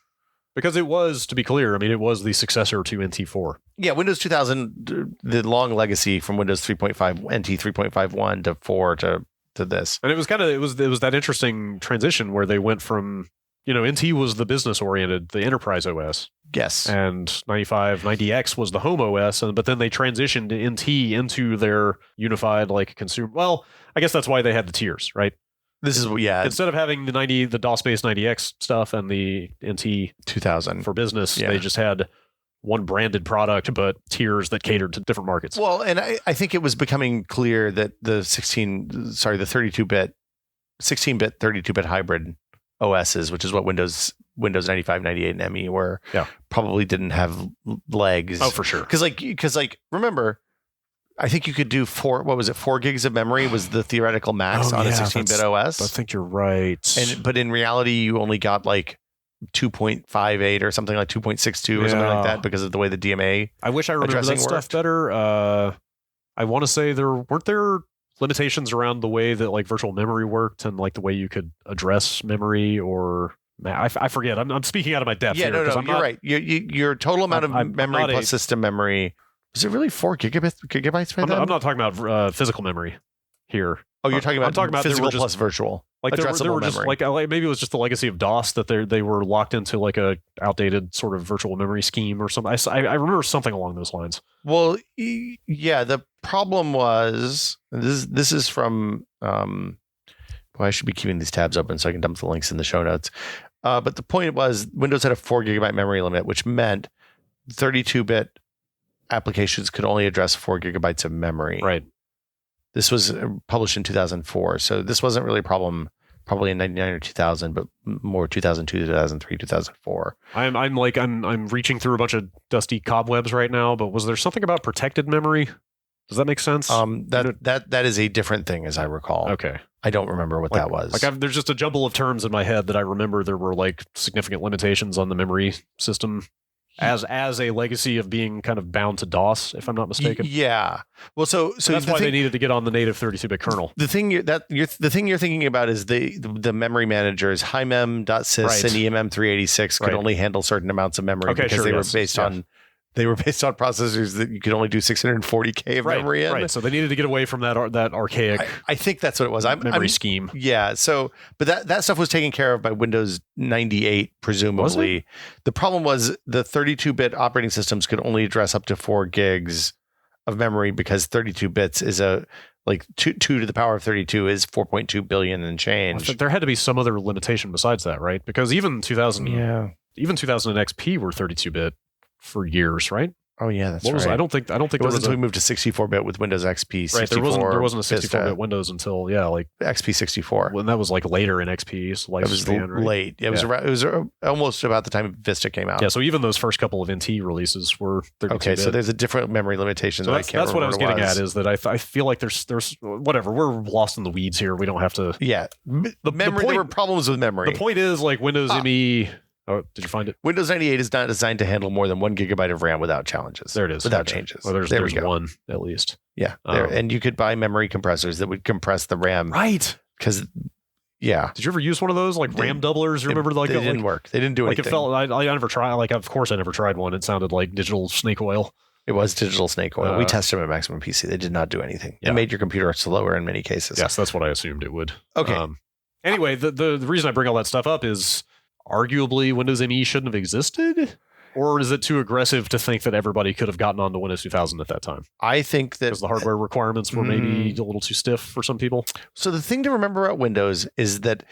Because it was, to be clear, it was the successor to NT4. Yeah, Windows 2000, the long legacy from Windows 3.5, NT 3.51 to 4 to this. And it was that interesting transition where they went from, NT was the business oriented, the enterprise OS. Yes. And 90X was the home OS, but then they transitioned NT into their unified consumer. Well, I guess that's why they had the tiers, right? This is Instead of having the DOS-based 90X stuff and the NT 2000 for business, they just had one branded product, but tiers that catered to different markets. Well, and I think it was becoming clear that the 16-bit 32-bit hybrid OSs, which is what Windows 95, 98, and ME were, probably didn't have legs. Oh, for sure. Because remember, I think you could do 4 gigs of memory was the theoretical max on a 16-bit OS. I think you're right. But in reality, you only got 2.58 or something, like 2.62 or something like that, because of the way the DMA. I wish I remember that stuff better. I want to say weren't there limitations around the way that virtual memory worked and the way you could address memory, or I forget. I'm speaking out of my depth here. No, you're right. Your total amount of memory plus system memory, is it really 4 gigabytes? I'm not talking about physical memory here. Oh, you're talking about, I'm talking about physical plus virtual. There were just maybe it was just the legacy of DOS that they were locked into a outdated sort of virtual memory scheme or something. I remember something along those lines. Well, yeah. The problem was this is from. I should be keeping these tabs open so I can dump the links in the show notes. But the point was Windows had a 4 gigabyte memory limit, which meant 32-bit applications could only address 4 gigabytes of memory. Right. This was published in 2004, so this wasn't really a problem probably in 99 or 2000, but more 2002, 2003, 2004. I'm reaching through a bunch of dusty cobwebs right now, but was there something about protected memory? Does that make sense? That is a different thing, as I recall. Okay. I don't remember what that was. There's just a jumble of terms in my head that I remember there were significant limitations on the memory system as a legacy of being kind of bound to DOS, if I'm not mistaken. Yeah. Well, so that's why they needed to get on the native 32-bit kernel. The thing you're thinking about is the memory managers. HiMem.sys and EMM386 could only handle certain amounts of memory because they were based on processors that you could only do 640K of memory in. Right. So they needed to get away from that archaic. I think that's what it was. Memory scheme. Yeah. So, but that stuff was taken care of by Windows 98, presumably. The problem was the 32-bit operating systems could only address up to 4 gigs of memory because 32 bits is two to the power of 32 is 4.2 billion and change. Well, there had to be some other limitation besides that, right? Because even 2000 and XP were 32-bit. For years, right? Oh yeah, that's right. I don't think it wasn't until we moved to 64-bit with Windows XP. 64, right, there wasn't a 64-bit Windows until XP 64. When that was later in XP's lifespan. It was late. It was almost about the time Vista came out. Yeah, so even those first couple of NT releases were 32-bit. Okay, so there's a different memory limitation. So that's what I was getting at. Is that I feel like there's whatever, we're lost in the weeds here. We don't have to. Yeah, there were problems with memory. The point is Windows ME. Oh, did you find it? Windows 98 is not designed to handle more than 1 gigabyte of RAM without challenges. There it is. Without changes. Well, there's there we go. one at least. Yeah. And you could buy memory compressors that would compress the RAM. Right. Because, yeah. Did you ever use one of those like RAM doublers? You remember they didn't work. They didn't do anything. It felt. I never tried. Like, of course, I never tried one. It sounded like digital snake oil. It was digital snake oil. We tested them at Maximum PC. They did not do anything. Yeah. It made your computer slower in many cases. Yes, that's what I assumed it would. Okay. Anyway, the reason I bring all that stuff up is arguably Windows ME shouldn't have existed, or is it too aggressive to think that everybody could have gotten onto Windows 2000 at that time? I think that because the hardware requirements were maybe a little too stiff for some people. So the thing to remember about Windows is that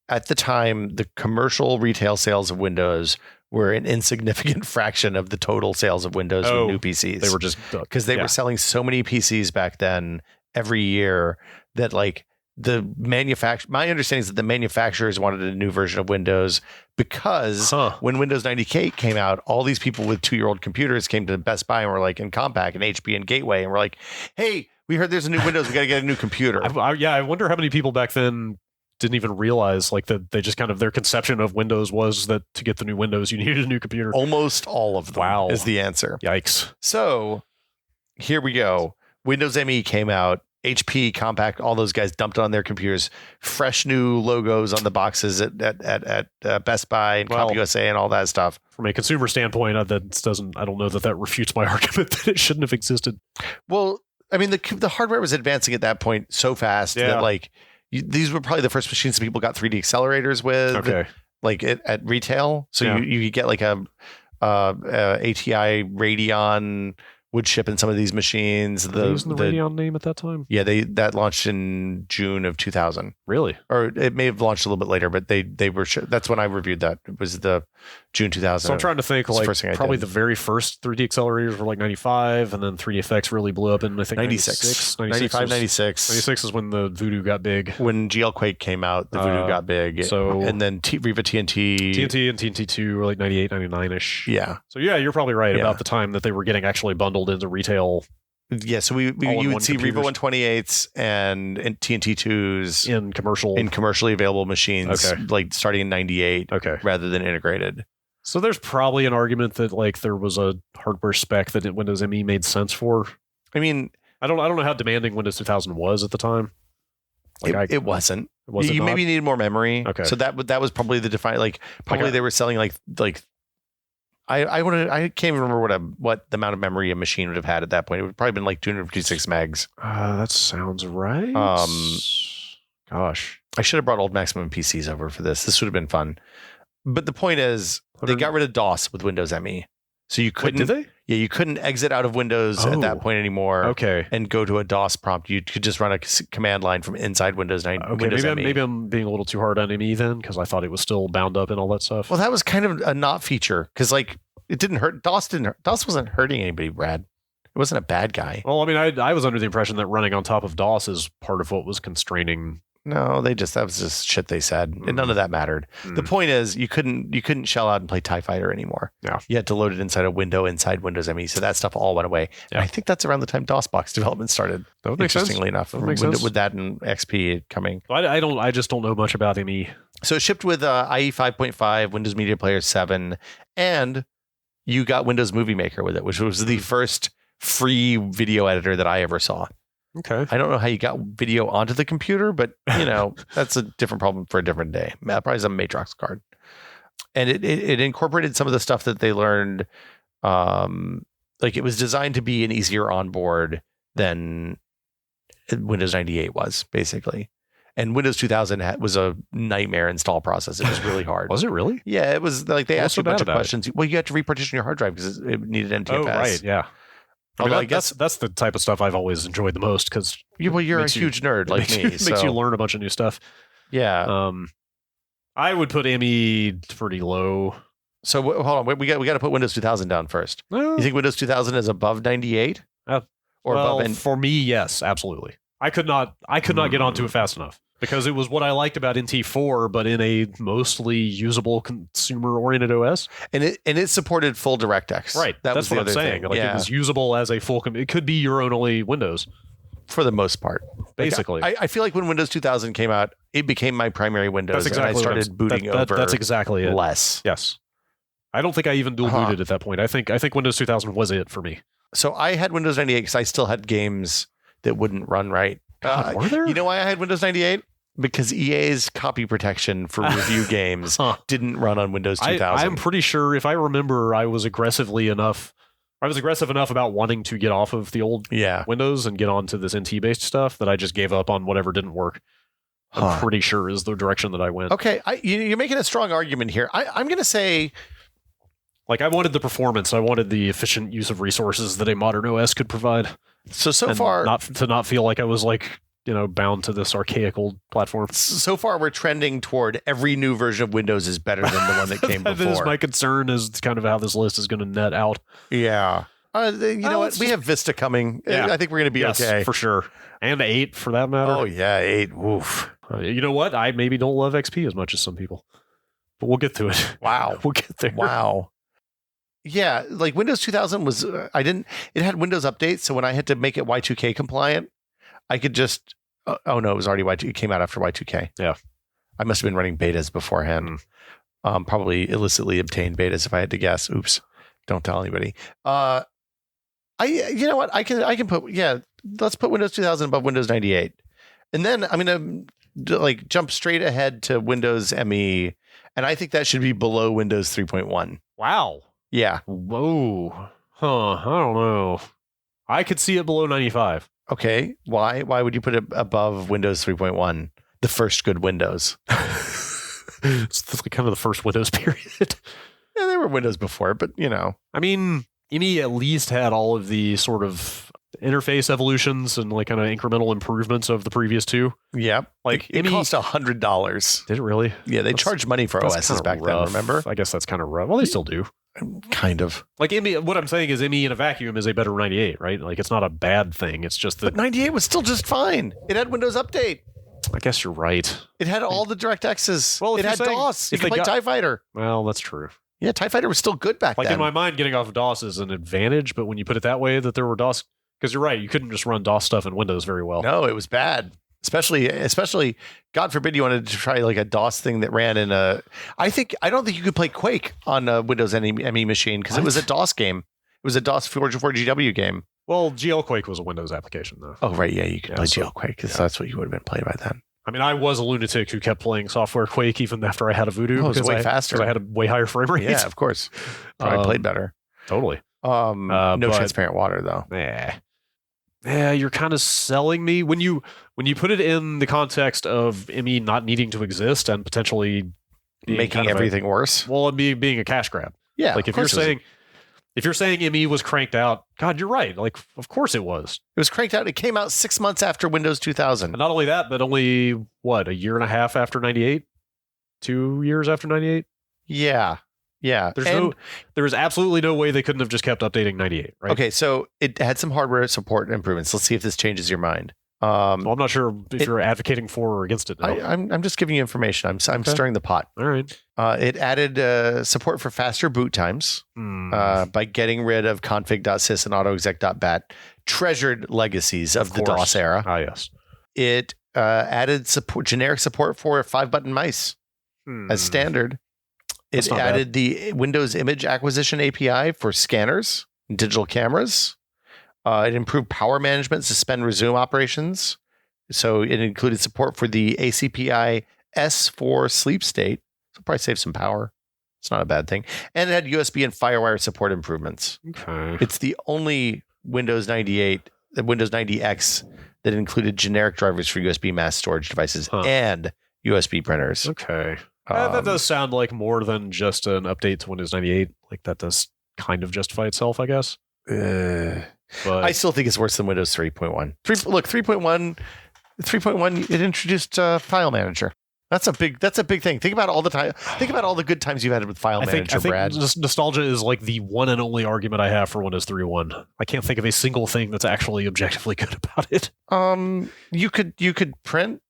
at the time, the commercial retail sales of Windows were an insignificant fraction of the total sales of Windows with new PCs. They were just because they were selling so many PCs back then every year that like my understanding is that the manufacturers wanted a new version of Windows because when Windows 98 came out, all these people with 2-year-old computers came to Best Buy and were like, in Compaq and HP and Gateway, and were like, hey, we heard there's a new Windows. We got to get a new computer. I wonder how many people back then didn't even realize like that they just kind of their conception of Windows was that to get the new Windows, you needed a new computer. Almost all of them is the answer. Yikes. So here we go. Windows ME came out. HP, Compaq, all those guys dumped on their computers fresh new logos on the boxes at Best Buy and CompUSA and all that stuff. From a consumer standpoint, I don't know that refutes my argument that it shouldn't have existed. Well, I mean, the hardware was advancing at that point so fast that like these were probably the first machines that people got 3D accelerators with. Okay, like at retail, so you could get like a ATI Radeon would ship in some of these machines. Were they using the Radeon name at that time? Yeah, that launched in June of 2000. Really? Or it may have launched a little bit later, but they were. That's when I reviewed that. It was the June 2000. So I'm trying to think. Like probably the very first 3D accelerators were like 95, and then 3DFX really blew up in I think 96. 95, 96. 96 is when the Voodoo got big. When GL Quake came out, the Voodoo got big. So and then Riva TNT and TNT2 were like 98, 99ish. Yeah. So yeah, you're probably right about the time that they were getting actually bundled into retail. Yeah, so you would see Riva 128s and TNT2s in commercially available machines, like starting in 98, rather than integrated. So there's probably an argument that like there was a hardware spec that Windows ME made sense for. I mean, I don't know how demanding Windows 2000 was at the time. Like it wasn't. Was you maybe needed more memory. Okay, so that was probably the define. Like probably they were selling like. I can't even remember what the amount of memory a machine would have had at that point. It would probably been like 256 megs. That sounds right. Gosh, I should have brought old Maximum PCs over for this. This would have been fun. But the point is, they got rid of DOS with Windows ME, so you couldn't. Wait, did they? Yeah, you couldn't exit out of Windows at that point anymore. Okay, and go to a DOS prompt. You could just run a command line from inside Windows 9. Okay, Windows maybe I'm being a little too hard on ME then, because I thought it was still bound up in all that stuff. Well, that was kind of a not feature because like it didn't hurt. DOS wasn't hurting anybody, Brad. It wasn't a bad guy. Well, I mean, I was under the impression that running on top of DOS is part of what was constraining. No, that was just shit they said. And none of that mattered. The point is you couldn't shell out and play TIE Fighter anymore. Yeah. You had to load it inside a window inside Windows ME. So that stuff all went away. Yeah. I think that's around the time DOSBox development started. That would make sense. Interestingly enough, with that and XP coming. I just don't know much about ME. So it shipped with IE 5.5, Windows Media Player 7, and you got Windows Movie Maker with it, which was the first free video editor that I ever saw. Okay. I don't know how you got video onto the computer, but that's a different problem for a different day. Probably some Matrox card. And it incorporated some of the stuff that they learned. Like it was designed to be an easier onboard than Windows 98 was, basically. And Windows 2000 was a nightmare install process. It was really hard. Was it really? Yeah, it was like they asked you a bunch of questions. Well, you had to repartition your hard drive because it needed NTFS. Oh, right. Yeah. I guess that's the type of stuff I've always enjoyed the most because you're a huge nerd like me. It makes you learn a bunch of new stuff. Yeah. I would put ME pretty low. So hold on, we got to put Windows 2000 down first. You think Windows 2000 is above 98? For me, yes, absolutely. I could not get onto it fast enough. Because it was what I liked about NT4, but in a mostly usable consumer-oriented OS, and it supported full DirectX. Right, that's what I'm saying. Like it was usable as a full. It could be your own only Windows for the most part, basically. I feel like when Windows 2000 came out, it became my primary Windows, That's exactly and I started booting over. That's exactly it. Less. Yes. I don't think I even dual booted at that point. I think Windows 2000 was it for me. So I had Windows 98 because I still had games that wouldn't run right. God, were there? You know why I had Windows 98? Because EA's copy protection for review games didn't run on Windows 2000. I'm pretty sure, if I remember, I was aggressive enough about wanting to get off of the old Windows and get onto this NT-based stuff that I just gave up on whatever didn't work. I'm pretty sure is the direction that I went. Okay, you're making a strong argument here. I'm going to say... Like, I wanted the performance. I wanted the efficient use of resources that a modern OS could provide. So far... not feel like I was like... bound to this archaic old platform. So far, we're trending toward every new version of Windows is better than the one that came before. That is my concern, is kind of how this list is going to net out. Yeah. You know what? We have Vista coming. Yeah. I think we're going to be okay. For sure. And 8, for that matter. Oh, yeah, 8. Oof. You know what? I maybe don't love XP as much as some people. But we'll get to it. Wow. We'll get there. Wow. Yeah, like Windows 2000 was... it had Windows updates, so when I had to make it Y2K compliant, I could just... Oh no, it was already Y2K. It came out after Y2K. Yeah. I must have been running betas beforehand. Probably illicitly obtained betas if I had to guess. Oops. Don't tell anybody. You know what? I can put, let's put Windows 2000 above Windows 98. And then I'm going to like jump straight ahead to Windows ME. And I think that should be below Windows 3.1. Wow. Yeah. Whoa. Huh. I don't know. I could see it below 95. Okay. Why? Why would you put it above Windows 3.1? The first good Windows. It's like kind of the first Windows period. Yeah, there were Windows before, but I mean, ME at least had all of the sort of interface evolutions and like kind of incremental improvements of the previous two. Yeah. Like it cost $100. Did it really? Yeah, they charged money for OSs back then, remember? I guess that's kind of rough. Well, they still do. Kind of. Like ME, what I'm saying is ME in a vacuum is a better 98, right? Like it's not a bad thing. It's just that... But 98 was still just fine. It had Windows Update. I guess you're right. It had all the DirectXs. Well, it had DOS. You could play TIE Fighter. Well, that's true. Yeah, TIE Fighter was still good back then. Like in my mind, getting off of DOS is an advantage, but when you put it that way, that there were DOS... Because you're right, you couldn't just run DOS stuff in Windows very well. No, it was bad. Especially, God forbid you wanted to try like a DOS thing that ran in a... I don't think you could play Quake on a Windows ME machine because it was a DOS game. It was a DOS 4GW game. Well, GL Quake was a Windows application, though. Oh, right. Yeah, you could play GL Quake because that's what you would have been playing by then. I mean, I was a lunatic who kept playing software Quake even after I had a Voodoo. Oh, it was way faster. Because I had a way higher frame rate. Yeah, of course. Probably played better. Totally. No transparent water, though. Yeah, you're kind of selling me. When you put it in the context of ME not needing to exist and potentially making everything worse. Well, being a cash grab. Yeah. Like if you're saying ME was cranked out, God, you're right. Like, of course it was. It was cranked out. It came out 6 months after Windows 2000. And not only that, but only, a year and a half after 98? 2 years after 98? Yeah. Yeah. There was absolutely no way they couldn't have just kept updating 98, right? Okay, so it had some hardware support improvements. Let's see if this changes your mind. Well, I'm not sure if you're advocating for or against it. I'm just giving you information. I'm stirring the pot. All right. It added support for faster boot times by getting rid of config.sys and autoexec.bat, treasured legacies of the DOS era. Ah, yes. It added generic support for 5-button mice as standard. It added the Windows Image Acquisition API for scanners and digital cameras. It improved power management, suspend, resume operations. So it included support for the ACPI S4 sleep state. So probably save some power. It's not a bad thing. And it had USB and FireWire support improvements. Okay. It's the only Windows 98, the Windows 90X that included generic drivers for USB mass storage devices and USB printers. Okay. That does sound like more than just an update to Windows 98. Like that does kind of justify itself, I guess. But I still think it's worse than Windows 3.1. 3.1, it introduced File Manager. That's a big thing. Think about all the time. Think about all the good times you've had with File Manager, Brad. I think nostalgia is like the one and only argument I have for Windows 3.1. I can't think of a single thing that's actually objectively good about it. You could print.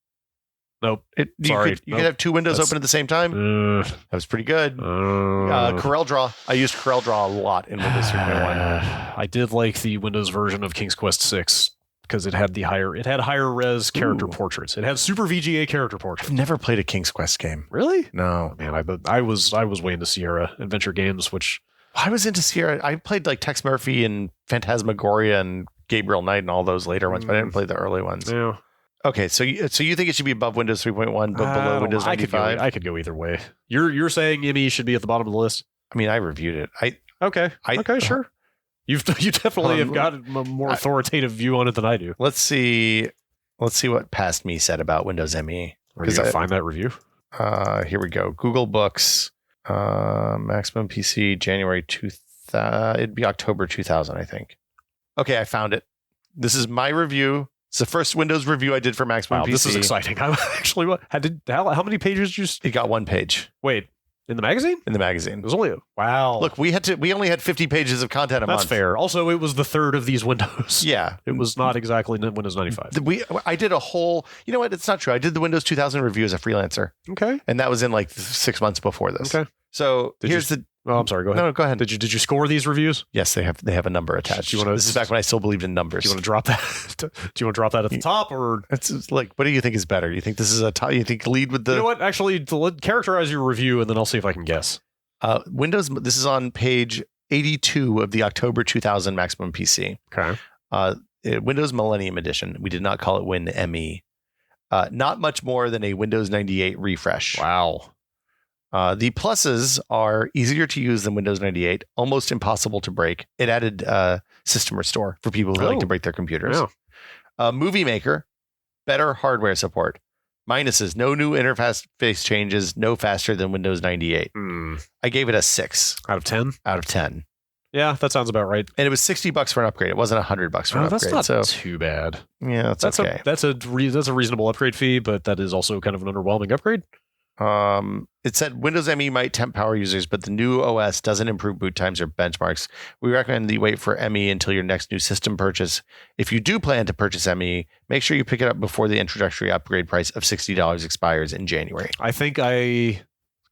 Nope. You could have two windows open at the same time. That was pretty good. CorelDRAW. I used CorelDRAW a lot in Windows 3.1. I did like the Windows version of King's Quest 6 because it had higher res character Ooh. portraits. It had super VGA character portraits. I've never played a King's Quest game. Really? No. Man, I was way into Sierra Adventure games, which I was into Sierra. I played like Tex Murphy and Phantasmagoria and Gabriel Knight and all those later ones, but I didn't play the early ones. yeah. Okay, so you think it should be above Windows 3.1 but below Windows 95? I could go either way. You're saying ME should be at the bottom of the list? I mean, I reviewed it. Okay, sure. You definitely have got a more authoritative view on it than I do. Let's see what Past Me said about Windows ME. Are you gonna find that review? Here we go. Google Books, Maximum PC, January 2000. It'd be October 2000, I think. Okay, I found it. This is my review. It's the first Windows review I did for Maximum PC. This is exciting. I'm actually how many pages did you? It got one page. Wait, in the magazine? In the magazine. It was only wow. Look, we only had 50 pages of content a month. That's fair. Also, it was the third of these Windows. Yeah. It was not exactly Windows 95. I did a whole, you know what? It's not true. I did the Windows 2000 review as a freelancer. Okay. And that was in like 6 months before this. Okay. So Oh, I'm sorry. Go ahead. No, go ahead. Did you score these reviews? Yes, they have a number attached. This is back when I still believed in numbers. Do you want to drop that? Do you want to drop that at the top, or it's like, what do you think is better? You think this is a top? You think lead with the? You know what? Actually, characterize your review, and then I'll see if I can guess. Windows. This is on page 82 of the October 2000 Maximum PC. Okay. Windows Millennium Edition. We did not call it Win ME. Not much more than a Windows 98 refresh. Wow. The pluses are easier to use than Windows 98, almost impossible to break. It added System Restore for people who like to break their computers. Yeah. Movie Maker, better hardware support. Minuses, no new interface changes, no faster than Windows 98. I gave it a 6 out of 10. Out of 10. Yeah, that sounds about right. And it was $60 for an upgrade. It wasn't $100 for an upgrade. That's not too bad. Yeah, that's okay. That's a reasonable upgrade fee, but that is also kind of an underwhelming upgrade. It said Windows ME might tempt power users, but the new OS doesn't improve boot times or benchmarks. We recommend that you wait for ME until your next new system purchase. If you do plan to purchase ME, make sure you pick it up before the introductory upgrade price of $60 expires in January. I think good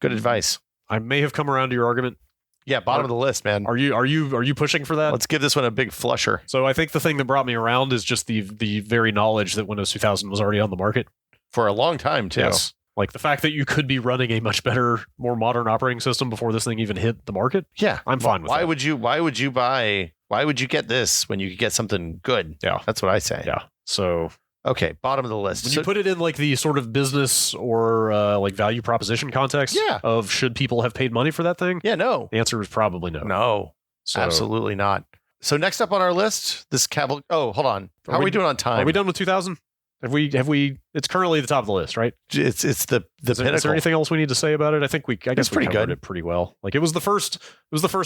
advice. I may have come around to your argument. Yeah, bottom of the list, man. Are you pushing for that? Let's give this one a big flusher. So I think the thing that brought me around is just the very knowledge that Windows 2000 was already on the market for a long time too. Yes. Like the fact that you could be running a much better, more modern operating system before this thing even hit the market. Yeah, I'm fine with that. Why would you get this when you could get something good? Yeah, that's what I say. Yeah. So okay, bottom of the list. When you put it in like the sort of business or like value proposition context, of should people have paid money for that thing? Yeah, no. The answer is probably no. No, absolutely not. So next up on our list, this cavalcade. Oh, hold on. How are we doing on time? Are we done with 2000? Have we? It's currently the top of the list, right? It's the pinnacle. Is there anything else we need to say about it? I think I guess we covered good. It pretty well. Like it was the first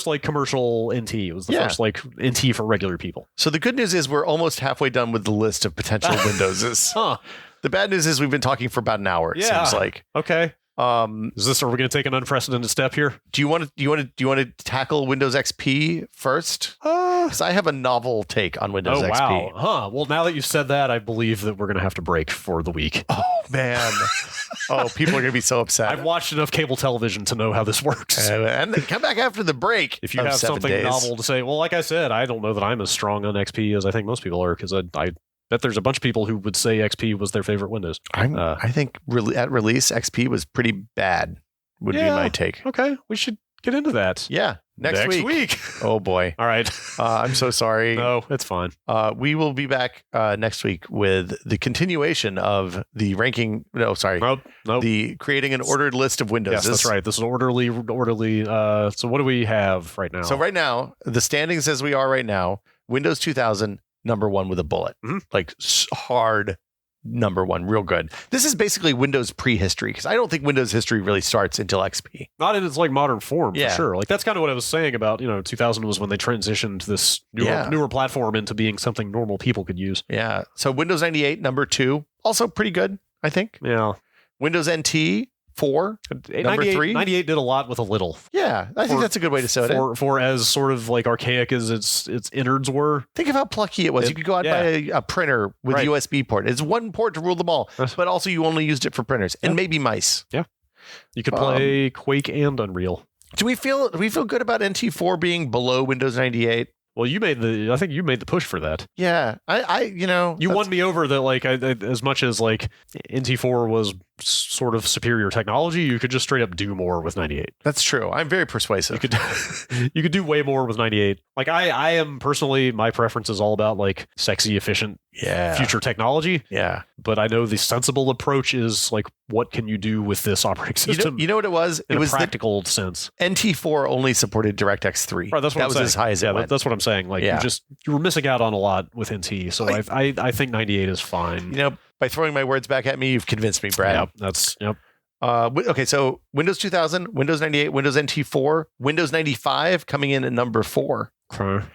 like commercial NT. It was the first like NT for regular people. So the good news is we're almost halfway done with the list of potential Windowses. The bad news is we've been talking for about an hour. It seems like. Okay. Are we going to take an unprecedented step here? Do you want to tackle Windows XP first? Because I have a novel take on Windows XP. Wow. Huh. Well, now that you've said that, I believe that we're going to have to break for the week. Oh man. People are going to be so upset. I've watched enough cable television to know how this works. And come back after the break. If you have something novel to say, well, like I said, I don't know that I'm as strong on XP as I think most people are, because I bet there's a bunch of people who would say XP was their favorite Windows. I think at release, XP was pretty bad, would be my take. Okay, we should get into that. Yeah, next week. Oh, boy. All right. I'm so sorry. No, it's fine. We will be back next week with the continuation of the ranking. No, sorry. Nope. The creating an ordered list of Windows. Yes, that's right. This is orderly. So what do we have right now? So right now, the standings as we are right now, Windows 2000, number one with a bullet. Like hard number one, real good. This is basically Windows prehistory, because I don't think Windows history really starts until XP. Not in its like modern form, for sure. Like that's kind of what I was saying about 2000 was when they transitioned this newer platform into being something normal people could use. Yeah. So Windows 98, number two, also pretty good, I think. Yeah. Windows NT 4, number 3. 98 did a lot with a little. Yeah, I think that's a good way to say it. For as sort of like archaic as its innards were. Think of how plucky it was. You could go out and buy a printer with a USB port. It's one port to rule them all, but also you only used it for printers and maybe mice. Yeah. You could play Quake and Unreal. Do we feel good about NT4 being below Windows 98? Well, I think you made the push for that. Yeah, You won me over that, like, as much as like NT4 was sort of superior technology, you could just straight up do more with 98. That's true. I'm very persuasive. You could do way more with 98. Like I am personally, my preference is all about like sexy, efficient, future technology. Yeah. But I know the sensible approach is like, what can you do with this operating system? You know what it was? In it was a practical sense. NT4 only supported DirectX 3. Right, that's what that I'm was saying. as high as it went. That's what I'm saying. Like you were missing out on a lot with NT. So I think 98 is fine. By throwing my words back at me, you've convinced me, Brad. Yep. Okay, so Windows 2000, Windows 98, Windows NT4, Windows 95 coming in at number 4. Okay.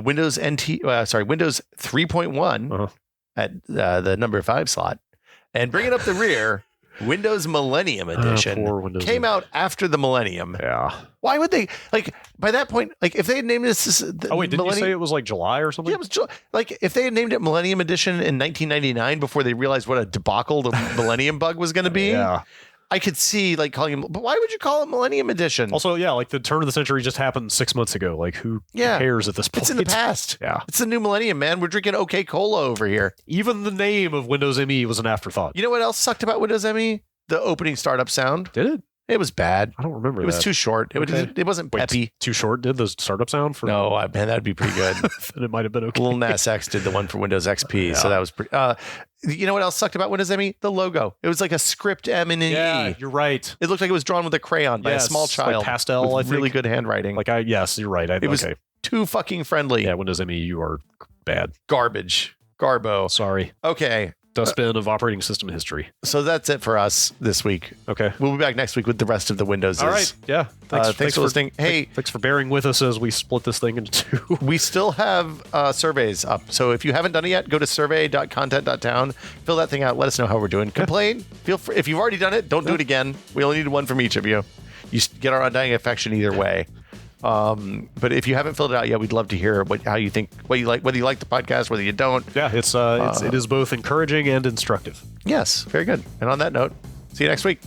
Windows 3.1 at the number 5 slot, and bringing up the rear, Windows Millennium Edition came out after the Millennium. Yeah. Why would they, like, by that point, like, if they had named this didn't you say it was like July or something? Yeah, it was like, if they had named it Millennium Edition in 1999 before they realized what a debacle the Millennium bug was going to be. Yeah. I could see like calling him, but why would you call it Millennium Edition? Also, like the turn of the century just happened 6 months ago. Like, who cares at this point? It's in the past. Yeah. It's the new millennium, man. We're drinking OK Cola over here. Even the name of Windows ME was an afterthought. You know what else sucked about Windows ME? The opening startup sound. Did it? It was bad. I don't remember. It was too short. It wasn't peppy. Too short did the startup sound for? No, man, that'd be pretty good. Then it might have been okay. Lil Nas X did the one for Windows XP, so that was pretty. You know what else sucked about Windows ME? The logo. It was like a script M and an E. Yeah, you're right. It looked like it was drawn with a crayon by a small child. Like pastel, with I think. Really good handwriting. Yes, you're right. It was too fucking friendly. Yeah, Windows ME, you are bad. Garbage. Garbo. Sorry. Okay. Dustbin of operating system history. So that's it for us this week. Okay. We'll be back next week with the rest of the Windows. All right. Yeah. Thanks for listening. Hey, thanks for bearing with us as we split this thing into two. We still have surveys up. So if you haven't done it yet, go to survey.content.town, fill that thing out. Let us know how we're doing. Complain. Feel free. If you've already done it, don't do it again. We only need one from each of you. You get our undying affection either way. But if you haven't filled it out yet, we'd love to hear how you think, what you like, whether you like the podcast, whether you don't. Yeah, it is both encouraging and instructive. Yes, very good. And on that note, see you next week.